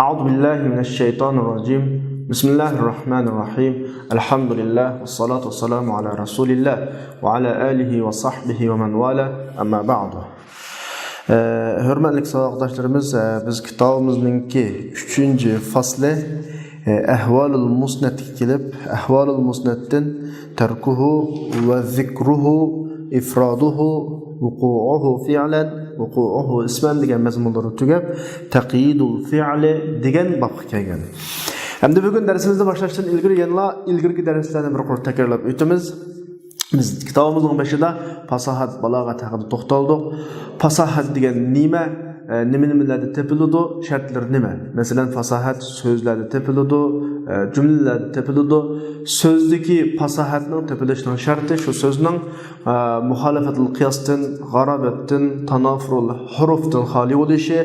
أعوذ بالله من الشيطان الرجيم بسم الله الرحمن الرحيم الحمد لله والصلاة والسلام على رسول الله وعلى آله وصحبه ومن والاه أما بعد. Hürmetli arkadaşlarımız, biz kitabımızdaki 3. faslı Ahvalul Musned'e gelip Ahvalul Musned'den terkuhu ve zikruhu ifraduhu vuku'uhu fi'len vuku'uhu ismen degan mazmunları tugab taqyidul fi'li degan babga kelgan. Hamda bugun darsimizni boshlashdan ilgari yana ilgirki darslarni bir qurib takrorlab o'tamiz. Biz kitabımızın başında fasahat, balag'at haqida to'xtaldik. Fasahat degan nima? Nimalarda tepiladi, shartlari nima? Masalan, fasahat so'zlarda tepiladi, jumlalarda tepiladi. So'zdagi fasahatning tepilishining sharti shu so'zning muhalafatul qiyosdan, g'arabatdan, tanafurul hurufdan xoli bo'lishi,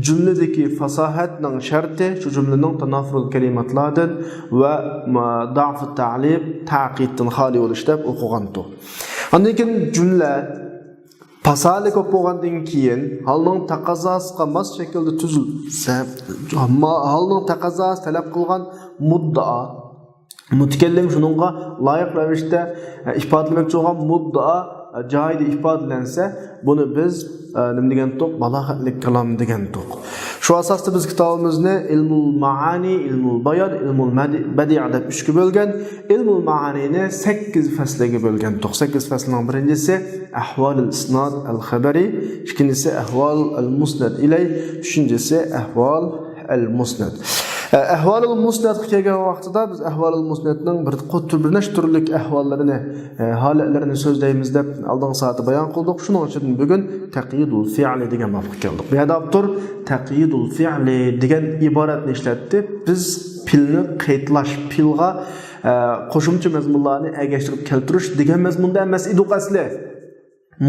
jumladagi fasahatning sharti shu jumlaning tanafurul kalimatlardan va da'fut ta'lib, ta'qiddan xoli bo'lishi deb o'qigandik. Ondan keyin jumla fasali ko'p bo'lgandan keyin halning taqozosiga mos shaklda tuzilsa, halning taqozosi talab qilgan muddao, mutakallim shuningga loyiq ravishda ifodalamoqchi bo'lgan muddao joyida ifodalansa, buni biz nima degandik? Balog'atlik kalom degandik. Shu asosda biz kitobimizni ilmul maani, ilmul bayon, ilmul badi' deb 3 ga bo'lgan. Ilmul maanini 8 faslga bo'lgan. 8 faslning birinchisi ahvolul isnad al-xabari, ikkinchisi ahvol al-musnad ilay, uchinchisi ahvol al-musnad. Ahvolul musnad kelgan vaqtida biz ahvolul musnadning bir necha turlik ahvollarini, holatlarini so'zlaymiz deb oldingi soatda bayon qildik. Shuning uchun bugun taqyidul fi'li degan mavzuga keldik. Bu yerda avtor taqyidul fi'li degan iboratni ishlatdi. Biz pilni qaytlash, pilga qo'shimcha mazmunlarni agashtirib keltirish degan mazmunda emas edi asli.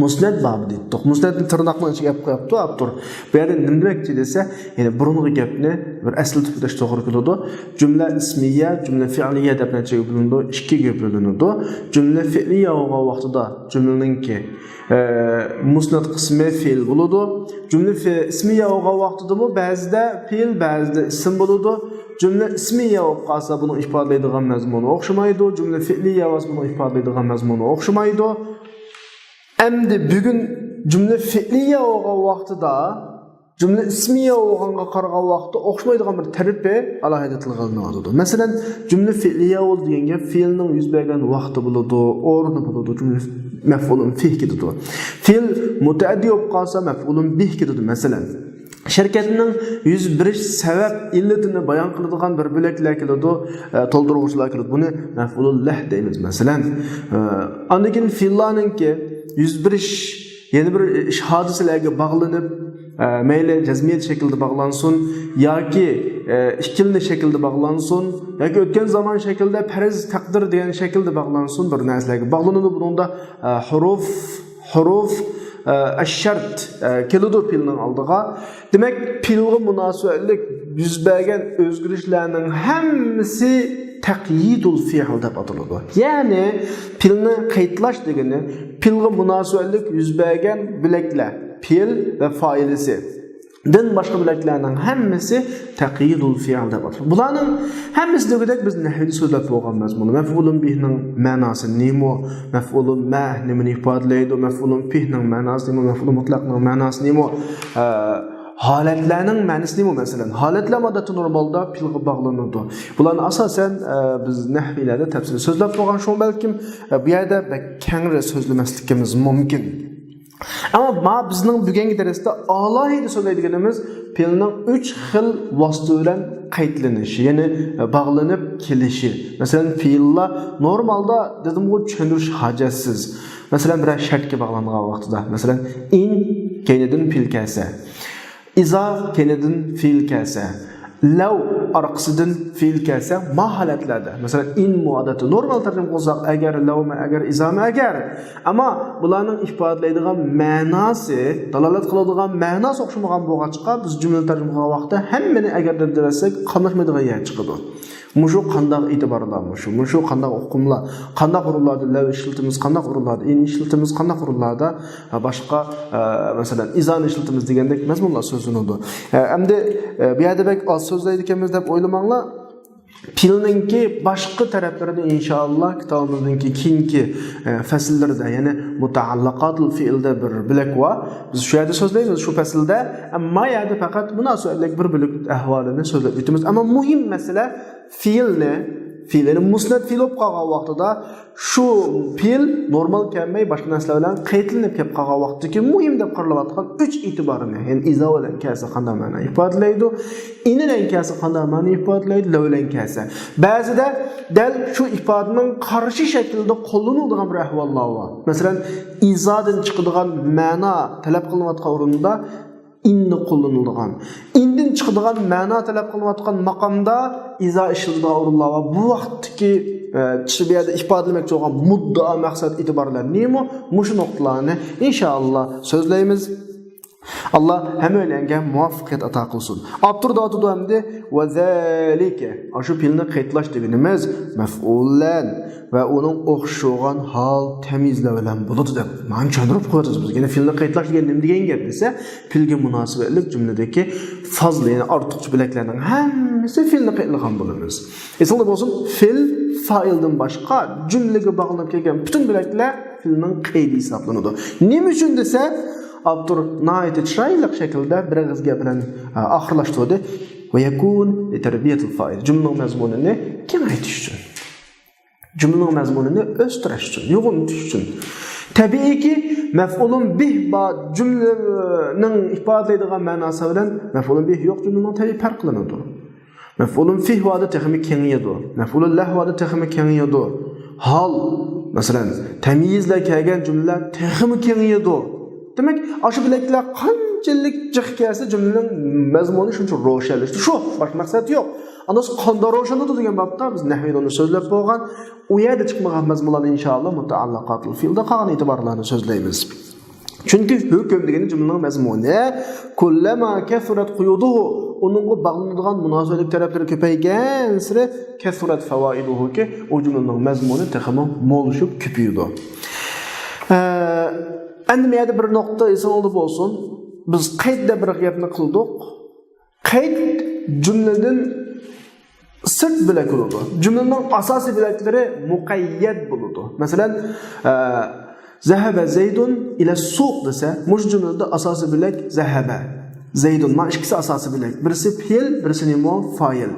Musnad babı deydik. Musnadni tırnaqning ichiga olib qo'yibdi avtor. Bu yerda nima demoqchi desa, ya'ni burungi gapni bir asl tupdash to'g'ri keladi. Jumla ismiya, jumla fi'liya deb nechaga bo'linadi? 2 ga bo'linadi. Jumla fi'liya bo'lgan vaqtida jumlaningki musnad qismi fe'l bo'ladi. Jumla ismiya bo'lgan vaqtida bu ba'zida fe'l, ba'zida ism bo'ladi. Jumla ismiya bo'lib qolsa buni ifodalaydigan mazmuni o'xshamaydi. Jumla fi'liya bo'lsa buni ifodalaydigan mazmuni o'xshamaydi. Endi bugun jumla fi'liya bo'lgan vaqtida jumla ismiya bo'lganga qaragan vaqtda o'xshamaydigan bir tarifi alohida tilga olinadi. Masalan, jumla fi'liya bo'l degan gap fe'lning yuz bergan vaqti bo'ladi, o'rni bo'ladi, jumla maf'ulun fih ketadi. Fe'l mutaaddi bo'lib qolsa maf'ulun bih ketadi. Masalan, şirketning yuz berish sabab illatini bayon qiladigan bir bo'laklar keladi, to'ldiruvchilar keladi. Buni maf'ulul lah deymiz. Masalan, undan keyin fe'llarningki yuz berish yeni bir ish hodisalarga bog'lanib, mayli jazmiyat shaklida bog'lansin yoki ikkilni shaklda bog'lansin yoki o'tgan zamon shaklda farz taqdir degan shaklda bog'lansin, bir narsalarga bog'lanadi. Bunda huruf ash-shart keladi filning oldiga. Demak, filga munosabatlik yuz bergan o'zgarishlarning hammasi taqyidul fi'l deb ataladi. Ya'ni filni qaytlash degani filga munosabatlik yuz bergan bilaklar, fil va fa'ilisi. Din boshqa bilaklarning hammasi taqyidul fi'l deb ataladi. Bularning hammasi degandek biz nahvda so'zlab bo'lgan mazmun. Maf'ulun bihning ma'nosi nima? Maf'ulun ma nimani ifodalaydi? Maf'ulun fihning ma'nosi nima? Maf'ulun mutlaqning ma'nosi nima? Holatlarning ma'nosi nima? Masalan, holatlar modati normalda filga bog'lanadi. Bularni asosan biz nahvlarda tafsili so'zlab bo'lgan, shu balkim bu yerda kengra so'zlamasligimiz mumkin. Ama bizning bugungi darsda alohida so'zlaydiganimiz filning 3 xil vosita bilan qaytlanishi, ya'ni bog'lanib kelishi. Masalan, fe'llar normalda dedim-ku tushundirish hojatsiz. Masalan, bir shartga bog'langan vaqtida, masalan, in keynidan fe'l kelsa, iza keynidan fe'l kelsa, law orqasidan fe'l kelsa, ma holatlarda, masalan, in muodati normal tarjima qilsak, agar lawma, agar izama, agar. Ammo bularning ifodalaydigan ma'nosi, dalolat qiladigan ma'nosi o'xshamagan bo'lg'achqa, biz jumla tarjima qilgan vaqtda hammani agar deb derasak, qamashmaydigan yer chiqadi. Muşu qandaq itibarlar, muşu qandaq uqumlar, qandaq urullarda lav işiltimiz, qandaq urullarda in işiltimiz, qandaq urullarda başqa masalan izan işiltimiz degandek mazmunlar so'zlanadi. Endi bu yerda bek az so'zlaydi ekanmiz deb o'ylamanglar. Filninki başqa taraflarida inşallah kitabımızdaki keyingi fasllarda, ya'ni mutaallaqatul fi'lda bir bilak va biz shu yerda so'zlaymiz shu faslda, ammo yerda faqat munosabatlik bir bilik ahvolini so'zlab o'tamiz. Ammo muhim masala fe'lni musnad fe'l bo'lib qolgan vaqtida shu fe'l normal kelmay boshqa narsalar bilan qaytilinib kelib qolgan vaqtdagi muhim deb qaralayotgan 3 e'tiborini, ya'ni izo bilan kelsa qanday ma'no ifodalaydi, in bilan kelsa qanday ma'no ifodalaydi, la bilan kelsa. Ba'zida dal shu ifodaning qarshi shaklda qo'llaniladigan bir ahvollar bor. Masalan, izodan chiqadigan ma'no talab qilinayotgan o'rinda inni qo'llanilgan. Indin chiqadigan ma'no talab qilinayotgan maqomda izo ishildigan o'rinlar va bu vaqtdagi chibiyada ifodalamoqchi bo'lgan muddao maqsad e'tiborlar nima? Mushu nuqtalarni inshaalloh so'zlaymiz. Allah hammalarga muvaffaqiyat ato qilsin. Abdurdotu hamdi va zalika. Shu filni qaytlash deganimiz maf'ullan va uning o'xshagan hol tamizla bilan bo'ladi deb. Men tushuntirib qo'yamiz bizga. Ya'ni filni qaytlash degan nima degan gap desa, filga munosabatli jumladagi fazli, ya'ni ortiqcha bilaklarning hammasi filni qaytlagan bo'lamiz. Esingda bo'lsin, fil fa'ildan boshqa jumlaga bog'lanib kelgan butun bilaklar filning qaydi hisoblanadi. Nima uchun desa, Abdur nayet chiroyli shaklda bir g'izga bilan oxirlashtirdi va yakun li tarbiyatil fa'il. Jumlaning mazmunini kengaytirish uchun, jumlaning mazmunini o'stirish uchun, yo'g'intish uchun. Tabiiyki maf'ulun bih ba jumlaning ifodalaydigan ma'nosi bilan maf'ulun bih yo'q jumlaning tabiiy farqlanadi. Maf'ulun fih vada texmi kengayadi. Maf'ulun lah vada texmi kengayadi. Hal masalan tamyizlar kelgan jumlalar texmi kengayadi. Demek aşı bilekler qanchalik jiq kelsa jumlaning mazmuni shuncha ro'shanlashdi. Shu boshqa maqsad yo'q. Anasi qanday ro'shanladi degan babda biz nahvida uni so'zlab bo'lgan, u yerda chiqmagan mazmunlarni inshaalloh mutaallaqatul fi'lda qolgan e'tiborlarni so'zlaymiz. Chunki hukm degani jumlaning mazmuni kullama kasurat quyuduhu, uningga bog'lanadigan munosabatlik taraflari ko'paygan sari kasurat fawaiduhu ki u jumlaning mazmuni texmo mo'lishib ko'payadi. Endi meyada bir nokta esen oldu olsun. Biz qaydda bir gapni qildik. Qayd jumladan sırt bilak bo'ladi. Jumlaning asosiy bilaklari muqayyad bo'ladi. Masalan, zahaba Zaydun ila suq desa, mush jumlada asosiy bilak zahaba. Zaydun ma ikkisi asosiy bilak. Birisi fe'l, birisi nima? Fa'il.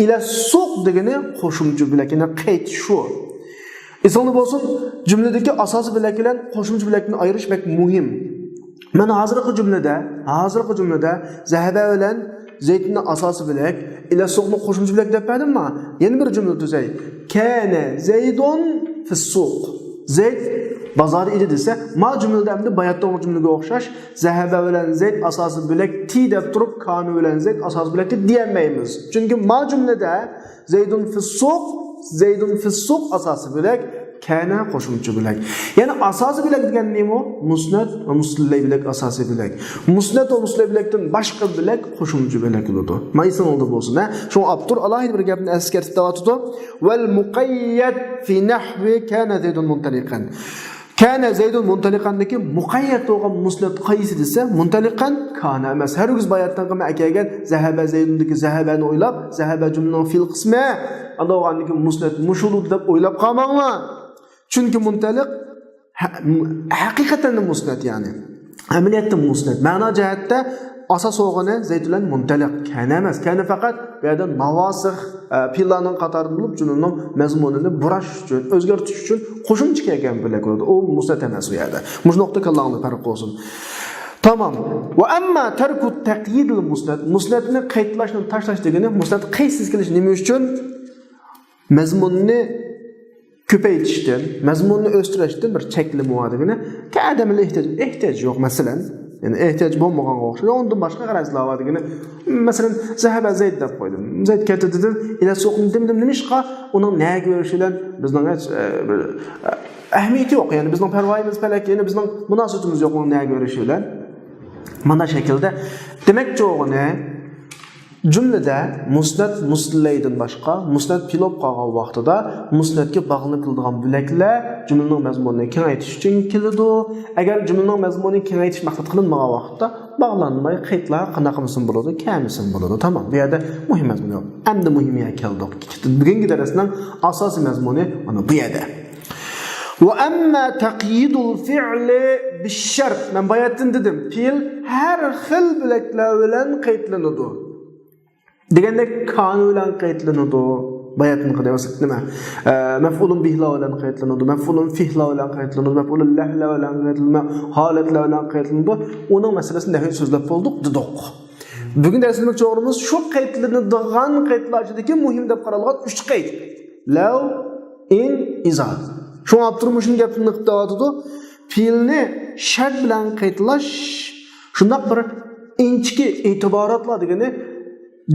Ila suq degani qo'shimcha bilak, ya'ni qayd shu. Esonda bo'lsin, jumladagi asosiy bilak bilan qo'shimcha bilakni ayirish bek muhim. Men hozirgi jumlada zahaba bilan Zaydni asosiy bilak ila suqni qo'shimcha bilak deb berdimmi? Yana bir jumla tuzay. Kana Zaydun fi suq. Zayd bozor edi desa, ma jumlada hamda bayatdagi jumlaga o'xshash zahaba bilan Zayd asosiy bilak ti deb turib, kana bilan Zayd asosiy bilak deb deyolmaymiz. Chunki ma jumlada Zaydun fi suq asosiy bilak, kana qo'shimcha bilak. Ya'ni asosiy bilak degan nima? Musnad va muslay bilak asosiy bilak. Musnad va muslay bilakdan boshqa bilak qo'shimcha bilak bo'ladi. Maysan oldu bo'lsin, ha? Shu Abdur alohida bir gapni eskartib tavatudu. Val muqayyad fi nahwi kana Zaydun muntaliqan. Kana Zaydun muntaliqandagi muqayyad bo'lgan musnad qaysi desa, muntaliqan kana emas. Hargiz bayatdan qilma akagan zahaba Zaydundagi zahabani o'ylab, zahaba jumlaning fil qismi adog'andagi musnad mushulud deb o'ylab qolmanglar. Chunki muntaliq haqiqatan musnad, ya'ni amaliyotda musnad. Ma'no jihatda asos o'g'ini Zayd bilan muntaliq kana emas. Kana faqat bu yerda navosikh fillarning qatorida bo'lib, jumlaning mazmunini burash uchun, o'zgartirish uchun qo'shimcha kelgan bilak bo'ladi. U musnad emas bu yerda. Mush nuqta kallangiz farq bo'lsin. Tamam. Va amma tarku taqyidul musnad, musnadni qaytlashni tashlash degani musnad qaysiz kelish nima uchun? Mazmunni ko'paytirishdan, mazmunni o'stirishdan bir cheklimi bor degani, kadamli ehtiyoj yo'q masalan. Yani ehtiyoj bo'lmaganga o'xshaydi. Undan boshqa qarashlar bor degani, masalan, zahaba Zayd deb qo'ydim. Zayd ketdi dedim, ila suqni dedim, nima ishqa uning nega ko'rishidan bizning hech ahamiyati yo'q. Ya'ni bizning parvoyimiz falak, ya'ni bizning munosabatimiz yo'q uning nega ko'rishi bilan. Mana shaklda demakchi o'g'ini Cümlede musnat muslaydan başqa, musnat pilop qalğan vaqtida musnatga bağlanıb qıldıgan biləklər cümlenin məzmununu kengaytish üçün keladi. Agar cümlenin məzmununu kengaytish maqsad qilinmagan vaqtda bağlanmay qeydlar qanaqa misin bo'ladi, kamisin bo'ladi. Tamam. Bu yerda muhim məzmun yo'q. Endi muhimiga keldik. Bugungi darsning asosiy məzmuni mana bu yerda. وأما تقييد الفعل بالشرط من bayatın dedim. Fiil her xil bilekler bilen qeydlanadi. Degende kanu bilen qeydlanadi. Bayatın qadaymasak nima? Maf'ulun bihla bilen qeydlanadi, maf'ulun fihla bilen qeydlanadi, maf'ulun lahla bilen qeydlanadi, holatlar bilen qeydlanadi. Onun meselesini nahvi sözlep bolduq, dedik. Bugün dersimizde çoğumuz şu qeydlanadigan qeydlar ichidagi muhim deb qaralgan 3 qeyd. Law, in, iza. Şu Abdurmuş'un gapini qıptawatıdı. Fiilni şart bilan qeydlash shundaq bir inchki e'tiboratlar degani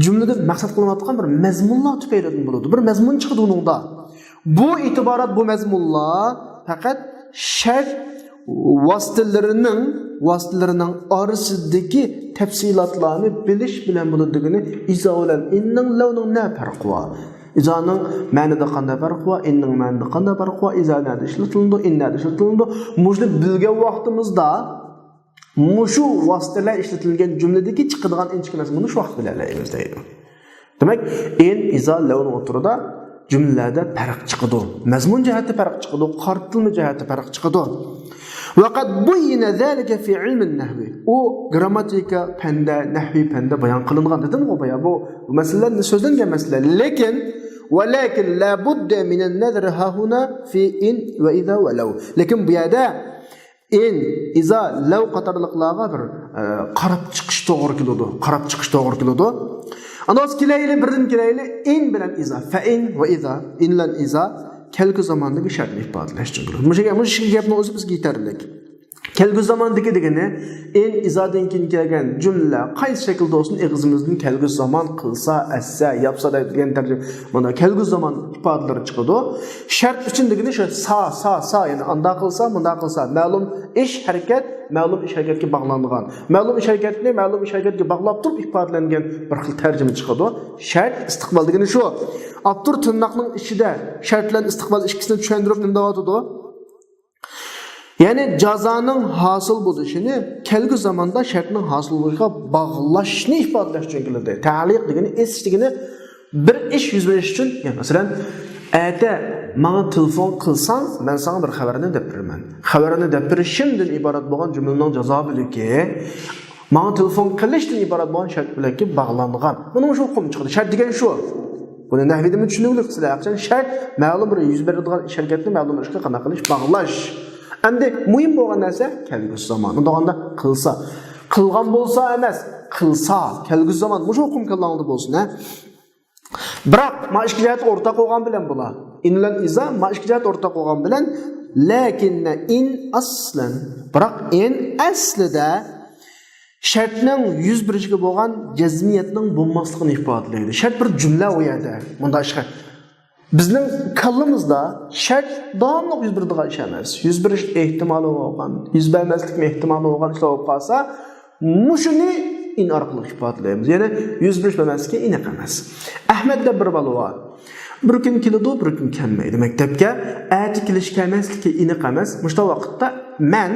cümlede maqsad qilinayotgan bir mazmunlar tufaylidan bo'ladi. Bir mazmun chiqadi uningda. Bu e'tiborat, bu mazmunlar faqat shart vositalarining orasidagi tafsilotlarni bilish bilan bo'ladi degani izo bilan inning lavning na farqi bor. İza'nın ma'nida qanday farqi bor, inning ma'nida qanday farqi bor, iza nada ishlatiladi, in nada ishlatiladi. Mujni bilgan vaqtimizda mushu vositalar ishlatilgan jumladagi chiqadigan inchki mazmunni shu vaqt bilalaymiz deydi. Demak, in, iza, lavning o'tirida jumlalarda farq chiqadi. Mazmun jihati farq chiqadi, qartilma jihati farq chiqadi. Vaqat buyina zalika fi ilm an-nahwi. O grammatika fanda, nahvi fanda bayon qilingan dedim o baya. Bu masalalarni so'zlangan masala. Lekin la budda min an-nazr ha huna fi in va idha va law. Lekin bu yerda in, iza, law qatorliqlarga bir qarab chiqish to'g'ri keladi. Qarab chiqish to'g'ri keladi. Anos kelayli birdan kelayli in bilan iza, fa in va idha, in lan iza kelgu zamandagi shartni ifodalash uchun bo'ladi. Mush gapni o'zi bizga yetarli. Kelgu zamandagi degani in izodan keyin kelgan jumla qaysi shaklda bo'lsin, og'zimizdan kelgu zamon qilsa, assa, yapsa degan tarjima. Mana kelgu zamon ifodalari chiqadi. Shart uchun degani shu sa, ya'ni anda qilsa, bunda qilsa, ma'lum ish harakat, ma'lum ish harakatga bog'langan. Ma'lum ish harakatni ma'lum ish harakatga bog'lab turib ifodalangan bir xil tarjima chiqadi. Shart istiqbol degani shu. Abdur tırnaqning ichida shart bilan istiqbol ikkisini tushuntirib nindayotdi. Yani jazoning hosil bo'lishini kelgu zamonda shartning hosil bo'lishiga bog'lashni ifodalash uchun keladi. Ta'liq degani esishligini bir ish yuz berish uchun, masalan, ata menga telefon qilsang, men senga bir xabarni deb beraman. Xabarni deb berishimdan iborat bo'lgan jumlaning jazo biliki menga telefon qilishdan iborat bo'lgan shart bilan bog'langan. Buni shu hukm chiqdi. Shart degan shu. Buni nahvida tushunuvli qilsalar, shart ma'lum bir yuz beradigan ish harakatni ma'lum ishga qanday qilish, bog'lash. Endi muhim bo'lgan narsa kelgusi zamon. Undaganda qilsa, qilgan bo'lsa emas, qilsa, kelgusi zamon bu hukm qilinadi bo'lsin, ha. Biroq ma'ishkiyat o'rtaq bo'lgan bilan bular. Inlan iza ma'ishkiyat o'rtaq bo'lgan bilan, lakinna in aslan, biroq in aslida shartning yuz berishiga bo'lgan jazmiyatning bo'lmasligini ifodalaydi. Shart bir jumla u yerda. Bunda ishqa bizning kallamizda shart davomli yuz beradigan ish emas. Yuz berish ehtimoli bo'lgan, yuz bermaslikmi ehtimoli bo'lgan ishlar bo'lib qolsa, mushuni in orqali ifodalaymiz. Ya'ni yuz berish bermaslikka iniq emas. Ahmadda bir bola bor. Bir kun keladi, bir kun kelmaydi maktabga. Ati kelish kelmaslikka iniq emas. Mushta vaqtda men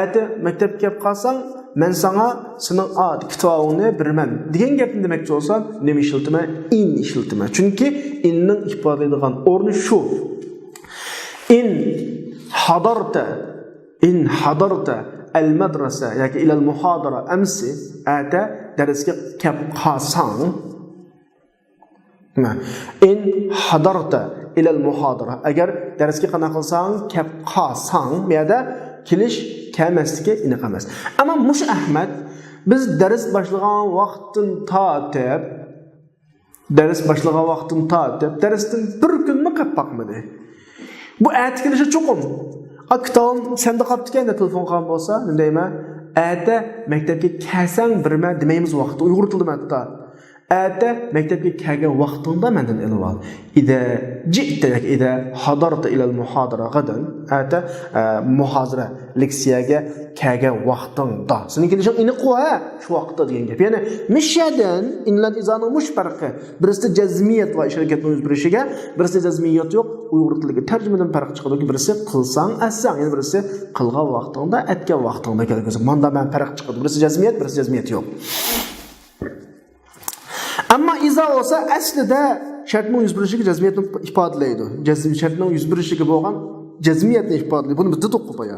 ati maktabga kelib qolsam, men sana sening kitobingni beraman degan gapni demoqchi bo'lsam, nima ishiltma? In ishiltma. Chunki inning ifodalaydigan o'rni shu. In hadarta al-madrasa yoki ila al-muhadara amsi ata darsga kelib qolsang, in hadarta ila al-muhadara agar darsga qana qilsang, kelib qolsang, bu yerda kelish kelmaslikka iniq emas. Ammo mush Ahmad biz dars boshlagan vaqtdan tortib darsdan bir kunmi qilib boqmadi. Bu ati kelishi cho'qim. Kitobim senda qolibdi-kanda telefon qilgan bo'lsa, nima deyman? Ata maktabga kelsang birma demaymiz vaqtda. Uyg'ur tilida hatto. Ata maktabga kelgan vaqtingda mendan ilib ol. Ida ji'tak ida hadarta ila al-muhadara gadan. Ata muhozara leksiyaga kelgan vaqtingda. Sening kelishing ini qo'y, shu vaqtda degan gap. Ya'ni mishadan inlan izaning mush farqi. Birisi jazmiyat va ishrakatning o'zgarishiga, birisi jazmiyat yo'q. Uyg'ur tiliga tarjimadan farq chiqadi. Birisi qilsang, assang, ya'ni birisi qilgan vaqtingda, aytgan vaqtingda kelgan. Manda men farq chiqadi. Birisi jazmiyat yo'q. Ammo izo olsa aslida shartning yuz berishiga jazmiyatni ifodalaydi. Shartning yuz berishiga bo'lgan jazmiyatni ifodalaydi. Buni bizda to'qib qo'ya.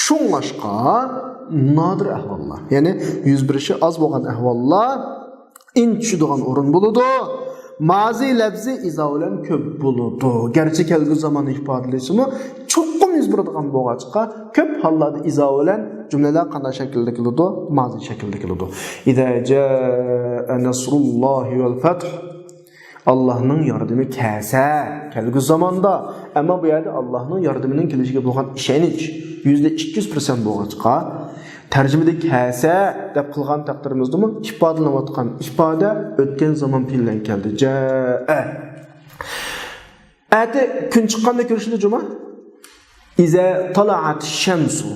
Shunlashqa nodir ahvollar. Ya'ni yuz berishi oz bo'lgan ahvollar in tushadigan o'rin bo'ladi. Mazi lafzi izo bilan ko'p bo'ladi. Garchi kelgu zamonni ifodalaysimi, cho'qqim yuz beradigan bo'lg'achqa ko'p hollarda izo bilan jumlalar qanday shaklda keladi? Mazi shaklda keladi. Iza jaa nasrullohi val fath. Allohning yordami kelsa, kelgu zamonda, ammo bu yerda Allohning yordamining kelishiga bo'lgan ishonch 200% bo'lg'achqa tarjimada kelsa deb qilgan taqdirimizdami ifodalanayotgan ifoda o'tgan zamon bilan keldi. Jaa. Ati kun chiqqanda ko'rishdi juma. Iza tala'at shamsu.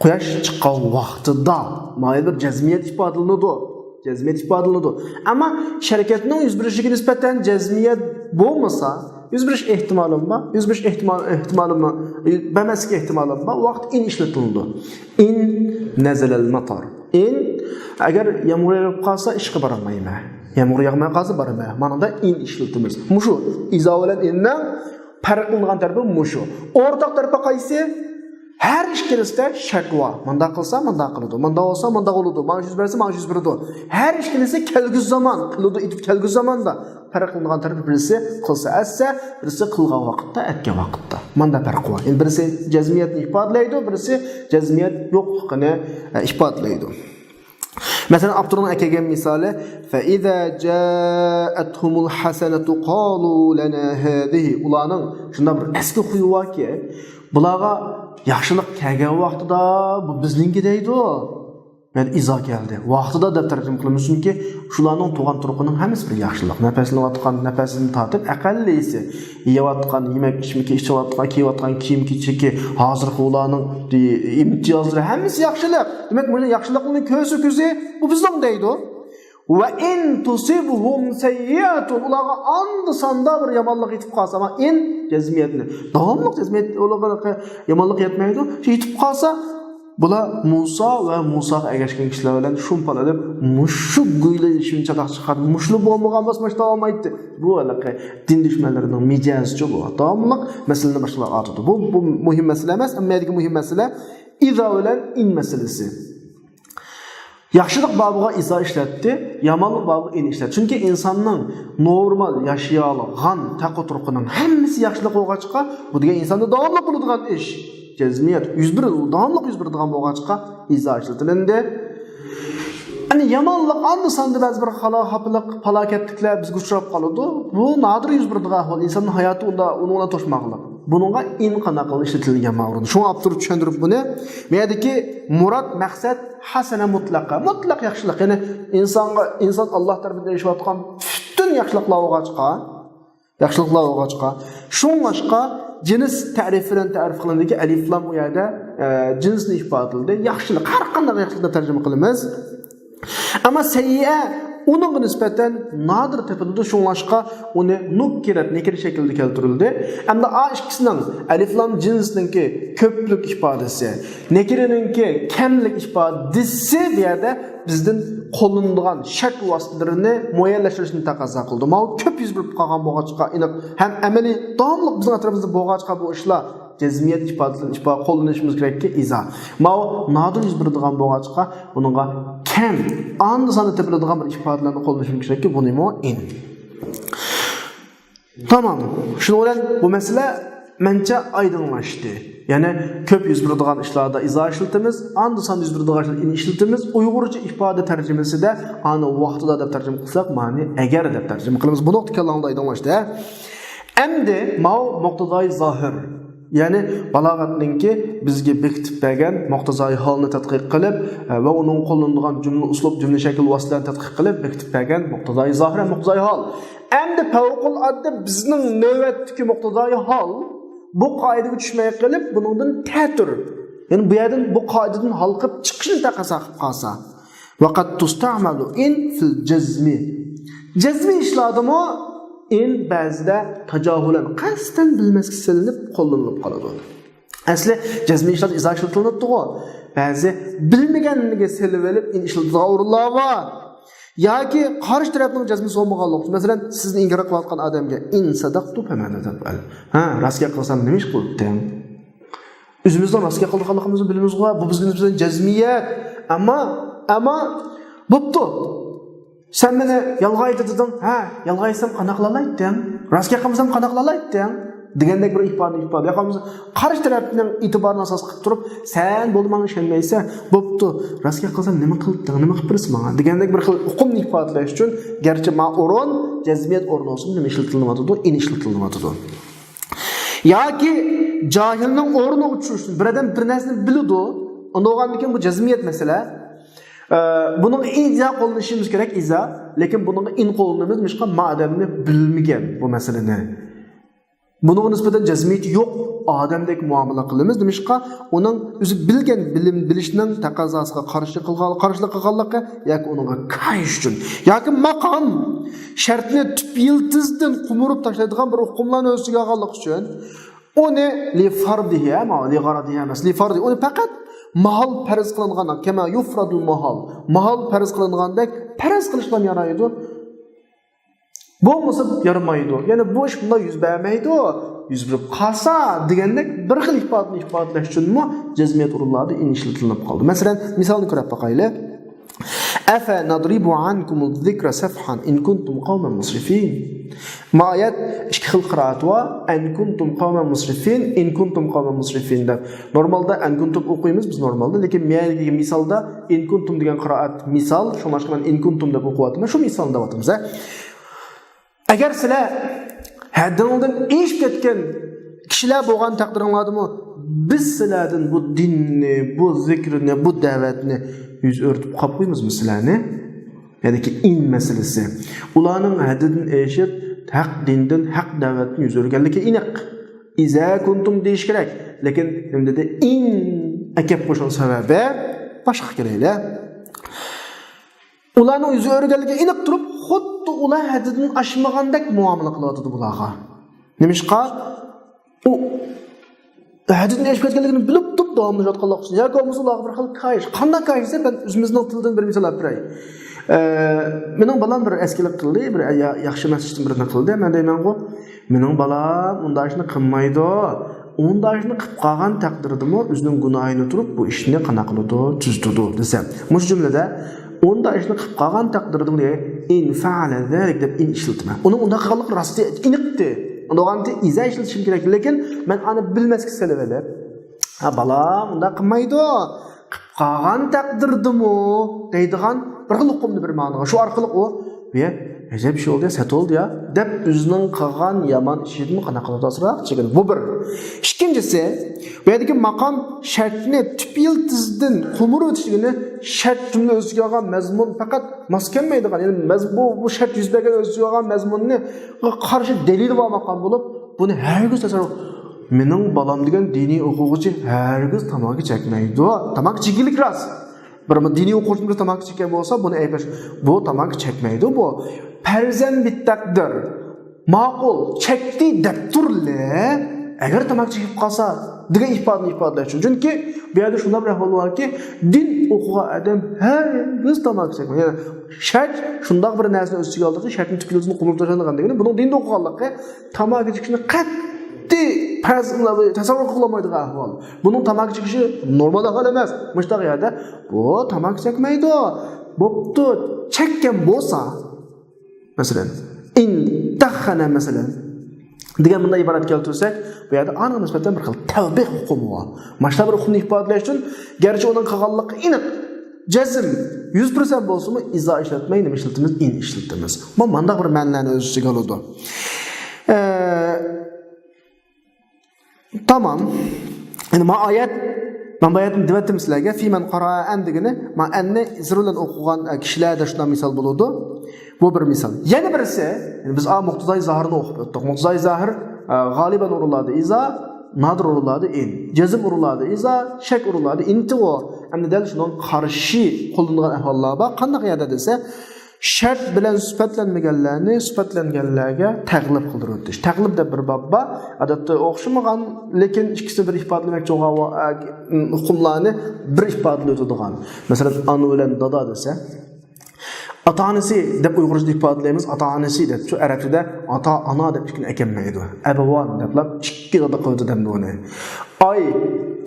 Quyosh chiqqan vaqtida mayli bir jazmiyat ifodalanadi. Ammo sharikatning yuz berishiga nisbatan jazmiyat bo'lmasa, yuz berish ehtimoli bor. Yuz berish ehtimoli bor. Bamaski ehtimoli bor. Vaqt in ishlatildi. In nazalal matar. In agar yomg'ir yog'ib qolsa ishga bormayman. Yomg'ir yog'may qolsa boraman. Mana in ishlatamiz. Mushu izo bilan indan farq qilgan tarafi mushu. O'rtaq tarafi qaysi? Her işkilisde şakva. Manda kılsa manda kılıdı. Manda olsa manda kılıdı. Maaş yüz verse maaş yüz verdi. Her işkilisi kelgüz zaman. Kılıdı itip kelgüz zamanda. Fark kılınған tarafı birisi kılsa etse, birisi kılgan vakitte, etken vakitte. Manda fark var. Yani birisi cezmiyetini ifadaleydi, birisi cezmiyet yoklukını ifadaleydi. Mesela Abdurrahman ekegen misali فَإِذَا جَاءَتْهُمُ الْحَسَنَةُ قَالُوا لَنَا هَذِهِ Ulanın şunda bir eski huyu var ki bulağa yaxşılıq kelgan vaqtida bu bizninki deydi. Men izo keldi. Vaqtida deb tarjima qilamiz chunki shularning tug'an turuqining hammasi bir yaxshilik. Nafaslanayotgan, nafasini tortib aqallisi, yeyotgan, yemak ichmiki ichayotgan, kiyayotgan kiyim-kechiki, hozirgi ularning imtiyozlari hammasi yaxshilik. Demak, bu yaxshilikning ko'zi bu bizning deydi. Va in tusibhum sayyi'atun ularga andi sanda bir yomonlik yetib qolsa, ama in jazmiyatni davomli jazmiyat ularga yomonlik yetmaydi. Yetib qolsa, bular Musa va Musaga ergashgan kishilar bilan shumpala deb mushuk go'ylar shunchalik chiqadi. Mushli bo'lmagan bosmashda olmaydi. Bu alaqa din dushmanlarining mijozchi bu. Davomli masalani boshqalar ortadi. Bu muhim masala emas, ammo muhim masala izo bilan in masalasi. Yaxshilik babiga izo ishlatdi, yomonlik babiga in ishlatdi. Chunki insonning normal yashayolgan taqoturqining hammasi yaxshilik bo'lg'achqa, bu degan insonda davomli bo'ladigan ish. Jazmiyat 101 davomli 101 degan bo'lg'achqa izo ishlatilindi. Ani yomonlik andi sandi ba'zi bir falokatliklar bizga uchrab qoladi. Bu nodir 101 degan hol insonning hayoti unga to'shmoqlik. Bununla in qanaqal ishlatilgan ma'run. Shuni olib turib tushuntirib buni. Meyadagi murod maqsad hasana mutlaqa. Mutlaq yaxshilik. Ya'ni inson Alloh tarafidan erishayotgan butun yaxshiliklar o'g'achqa. Shunlashqa cins ta'rif bilan ta'rif qilindiki alif lam u yerda jinsni ifodalaydi. Yaxshilik har qanday yaxshilikni tarjima qilamiz. Ammo sayyi'a onun nisbeten nadir tepildi, şunlaşqa onu nekir şekilde keltirildi. Amda A ikisining alif lam jinsninki köplük ifadesi, nekirininki kemlik ifadesi bir yerde bizden qo'llanadigan shak vositalarini muayyanlashtirishni taqozo qildi. Mana ko'p yuz berib qolgan bo'lg'achqa, ham amaliy davomli bizning atrofimizda bo'lg'achqa bu ishlar jazmiyat ifodasini qo'llanishimiz kerakki izo. Mana nodir yuz beradigan bo'lg'achqa buningga kam andi soni tepiladigan bir ifodalarni qo'llanishimiz kerakki buni in. Tamam. Shuni bilan bu masala mencha aydınlaştı. Yani köp yüz beradigan işlarda izo ishlatamiz, andi son yüz beradigan ishlarda ishlatamiz. Uyg'urcha ifade tarjimasi de ani vaqtida deb tarjima qilsak, ma'ni agar deb tarjima qilamiz. Bu nuqta kallamda aydınlaştı. Endi mau muqtadai zohir. Ya'ni balog'atninki bizga bekitib bergan muqtazoi holni tadqiq qilib va uning qo'llanilgan jumla uslub, jumla shakl vositalarini tadqiq qilib bekitib bergan muqtazoi zohir, muqtazoi hol. Endi favqulodda bizning navbatdagi muqtazoi hol bu qoidaga tushmay qilib buningdan ta'tur. Ya'ni bu yerdan bu qoidadan halqib chiqishni taqozo qilib qolsa. Vaqat tustamalu in fil jazmi. Jazmi ishladimi in ba'zida tajohulan qasdan bilmasga silinib qo'llanilib qoladi. Asli jazmi ishlat izo ishlatiladi-ku. Ba'zi bilmaganligiga silib olib in ishlatiladigan o'rinlar bor. Yoki qarshi tarafning jazmi bo'lmaganligi. Masalan, sizni inkor qilayotgan odamga in sadaqtu famada deb al. Ha, rostga qilsam nima ish qildim? O'zimizdan rostga qilganligimizni bilamiz-ku. Bu bizning jazmiyat. Ammo bo'pti. Sen meni yalg'ay deding. Ha, yalg'aysam qana qilalaydim. Rostga qilsam qana qilalaydim. Degandek bir ifoda. Yoqamiz qarshi tarafning e'tiborini asos qilib turib, sen bo'lmag'in ishonmaysan, bo'pti. Rostga qilsam nima qilding? Nima qilib birsiz menga? Degandek bir xil hukmni ifodalash uchun garchi ma'uron jazmiyat o'rni olsin, nima ishlatilmaydi, in ishlatilmaydi. Yoki jahilning o'rniga tushirsin. Birdan bir narsani biladi. Unda o'g'andikin bu jazmiyat masala. Bunun iza qo'llanishimiz kerak iza, lekin bunun in qo'llanishimiz mishqa ma'adamni bilmagan bu masalani. Bunun nisbatan jazmiyat yo'q, odamdek muomala qilamiz demishqa, uning o'zi bilgan bilim bilishning taqozosiga qarshilik qilganligi yoki uningga qayish uchun yoki maqom shartni tip yiltizdan qumurib tashlaydigan bir hukmlarni o'ziga olganlik uchun uni li fardihi ama li gharadihi emas, li fardi uni faqat mahal farz qilingandan kema yufradul mahal farz qilingandek farz qilishdan yaraydi. Bo'lmasa yaramaydi. Ya'ni bu ish bunday yuz bermaydi. Yuz berib qolsa degandek bir xil ifodani ifodalash uchunmi jazmiyat o'rinlarida in ishlatilib qoldi. Masalan, misolni ko'rib boqaylik. Afa nadribu ankumuz zikra safhan in kuntum qawman musrifin. Ma'ayat ikki xil qiraat va an kuntum qawman musrifin in kuntum qawman musrifin deb. Normalda an kuntum o'qiymiz biz normalda, lekin ma'yalgi misolda in kuntum degan qiraat misol, shundan in kuntum deb o'qiyapmiz. Shu misolni deyapmiz. Agar sizlar haddingizdan eshib ketgan kishilar bo'lgan taqdiringlardimi biz sizlardan bu dinni, bu zikrni, bu da'vatni yuz o'rtib qolib qo'ymizmi sizlarni? Ya'niki in masalasi. Ularning haddidan eshib haq dindan, haq da'vatni yuz o'rganligi aniq. Iza kuntum deyish kerak, lekin nimada in akab qo'shgan sababi boshqa keraklar. Ularning yuzi o'rganligi aniq turib, xuddi ular haddidan oshmagandek muomala qilyotdi bularga. Nimishqa u haddidan oshib ketganligini bilib turib davomlashayotganlar uchun yoki bo'lmasa ularga bir xil qayish. Qanday qayish desa, men o'zimizning tildan bir misol beray. Mening balam bir eskilik qildi, bir yaxshi masjiddan birini qildi. Men deyman-ku, mening balam unday ishni qilmaydi. Unday ishni qilib qolgan taqdirdimi o'zining gunohini turib bu ishni qana qiladi, tuzdi desam. Mush jumlada onda ishni qilib qolgan taqdirda in fa'ala zalik deb in ishlatma. Uni unda qilganlik rosti aniqdi. Unda iza ishlatishim kerak, lekin men ani bilmasga salab. Ha balam unda qilmaydi. Qilib qolgan taqdirdimi deydigan bir xil hukmni bir ma'noga. Shu orqali u ve ajab ish oldi, sat oldi ya deb o'zining qilgan yomon ishini qanaqa qiladiroq chekadi. Bu bir. Ikkinchisi, bu yerdagi maqom shartni tip yiltizdan qumur o'tishligini shart jumla o'ziga olgan mazmun faqat mos kelmaydigan, ya'ni bu shart yuz bergan o'ziga olgan mazmunni qarshi dalil va maqom bo'lib, buni hargiz tasavvur mening balam degan diniy o'quvchi hargiz tamoqi chekmaydi. Tamoq chekilik rost. Bir diniy o'quvchimiz tamoq chekkan bo'lsa, buni aytlash. Bu tamoq chekmaydi bu. Farzand bittaqdir. Ma'qul chekdi deb turli. Agar tamoq chekib qolsa, degan ifodani ifodalash uchun. Chunki bu yerda shunday bir ahvol borki, din o'qigan odam hargiz tamoq chekmaydi. Ya'ni shart shunday bir narsani o'ziga oldi, shartni tuklizini qumib tashlagan degani, buning dinda o'qiganligi tamoq chekishni tasavvur qilolmaydigan ahvol. Buning tamoq chekishi normal ahvol emas. Mushtaq yerda bu tamoq chekmaydi. Bo'pti, chekkan bo'lsa, masalan, in taxana masalan degan bunday iborat keltirsak, bu yerda aniq nisbatan bir xil tavbih hukmi bor. Mashta bir hukmni ifodalash uchun garchi uning qilganligi aniq jazm 100% bo'lsa-mu izo ishlatmay nima ishlatamiz? In ishlatamiz. Bu mandaq bir ma'nolarni o'z ichiga oladi. Tamam. Yani ma ayet ben bu ayetin devatım sizlarga fi men qara'an degini ma anni zirlan o'qigan kishilarda shunday misol bo'ladi. Bu bir misol. Yana birisi, yani biz muqtazai zahirni o'qib o'tdik. Muqtazai zahir g'aliban uriladi iza, nadir uriladi in. Jazm uriladi iza, shak uriladi inti o. Endi dal shundan qarshi qo'llanilgan ahvollar bor. Qanday yerda desa, shart bilan sifatlanmaganlarni sifatlanganlarga taqlib qildirib o'tish. Taqlib deb bir babba odatda o'xshamagan, lekin ikkisi bir ifodalamoqchi bo'lgan hukmlarni bir ifodalaydigan. Masalan, ana bilan dada desa, ata-onasi deb uyg'urcha ifodalaymiz, ata-onasi deb. Shu arabchada ata-ona deb ikkini ekanmaydi. Abavan deplab ikki dada qo'ydi deb buni. Ay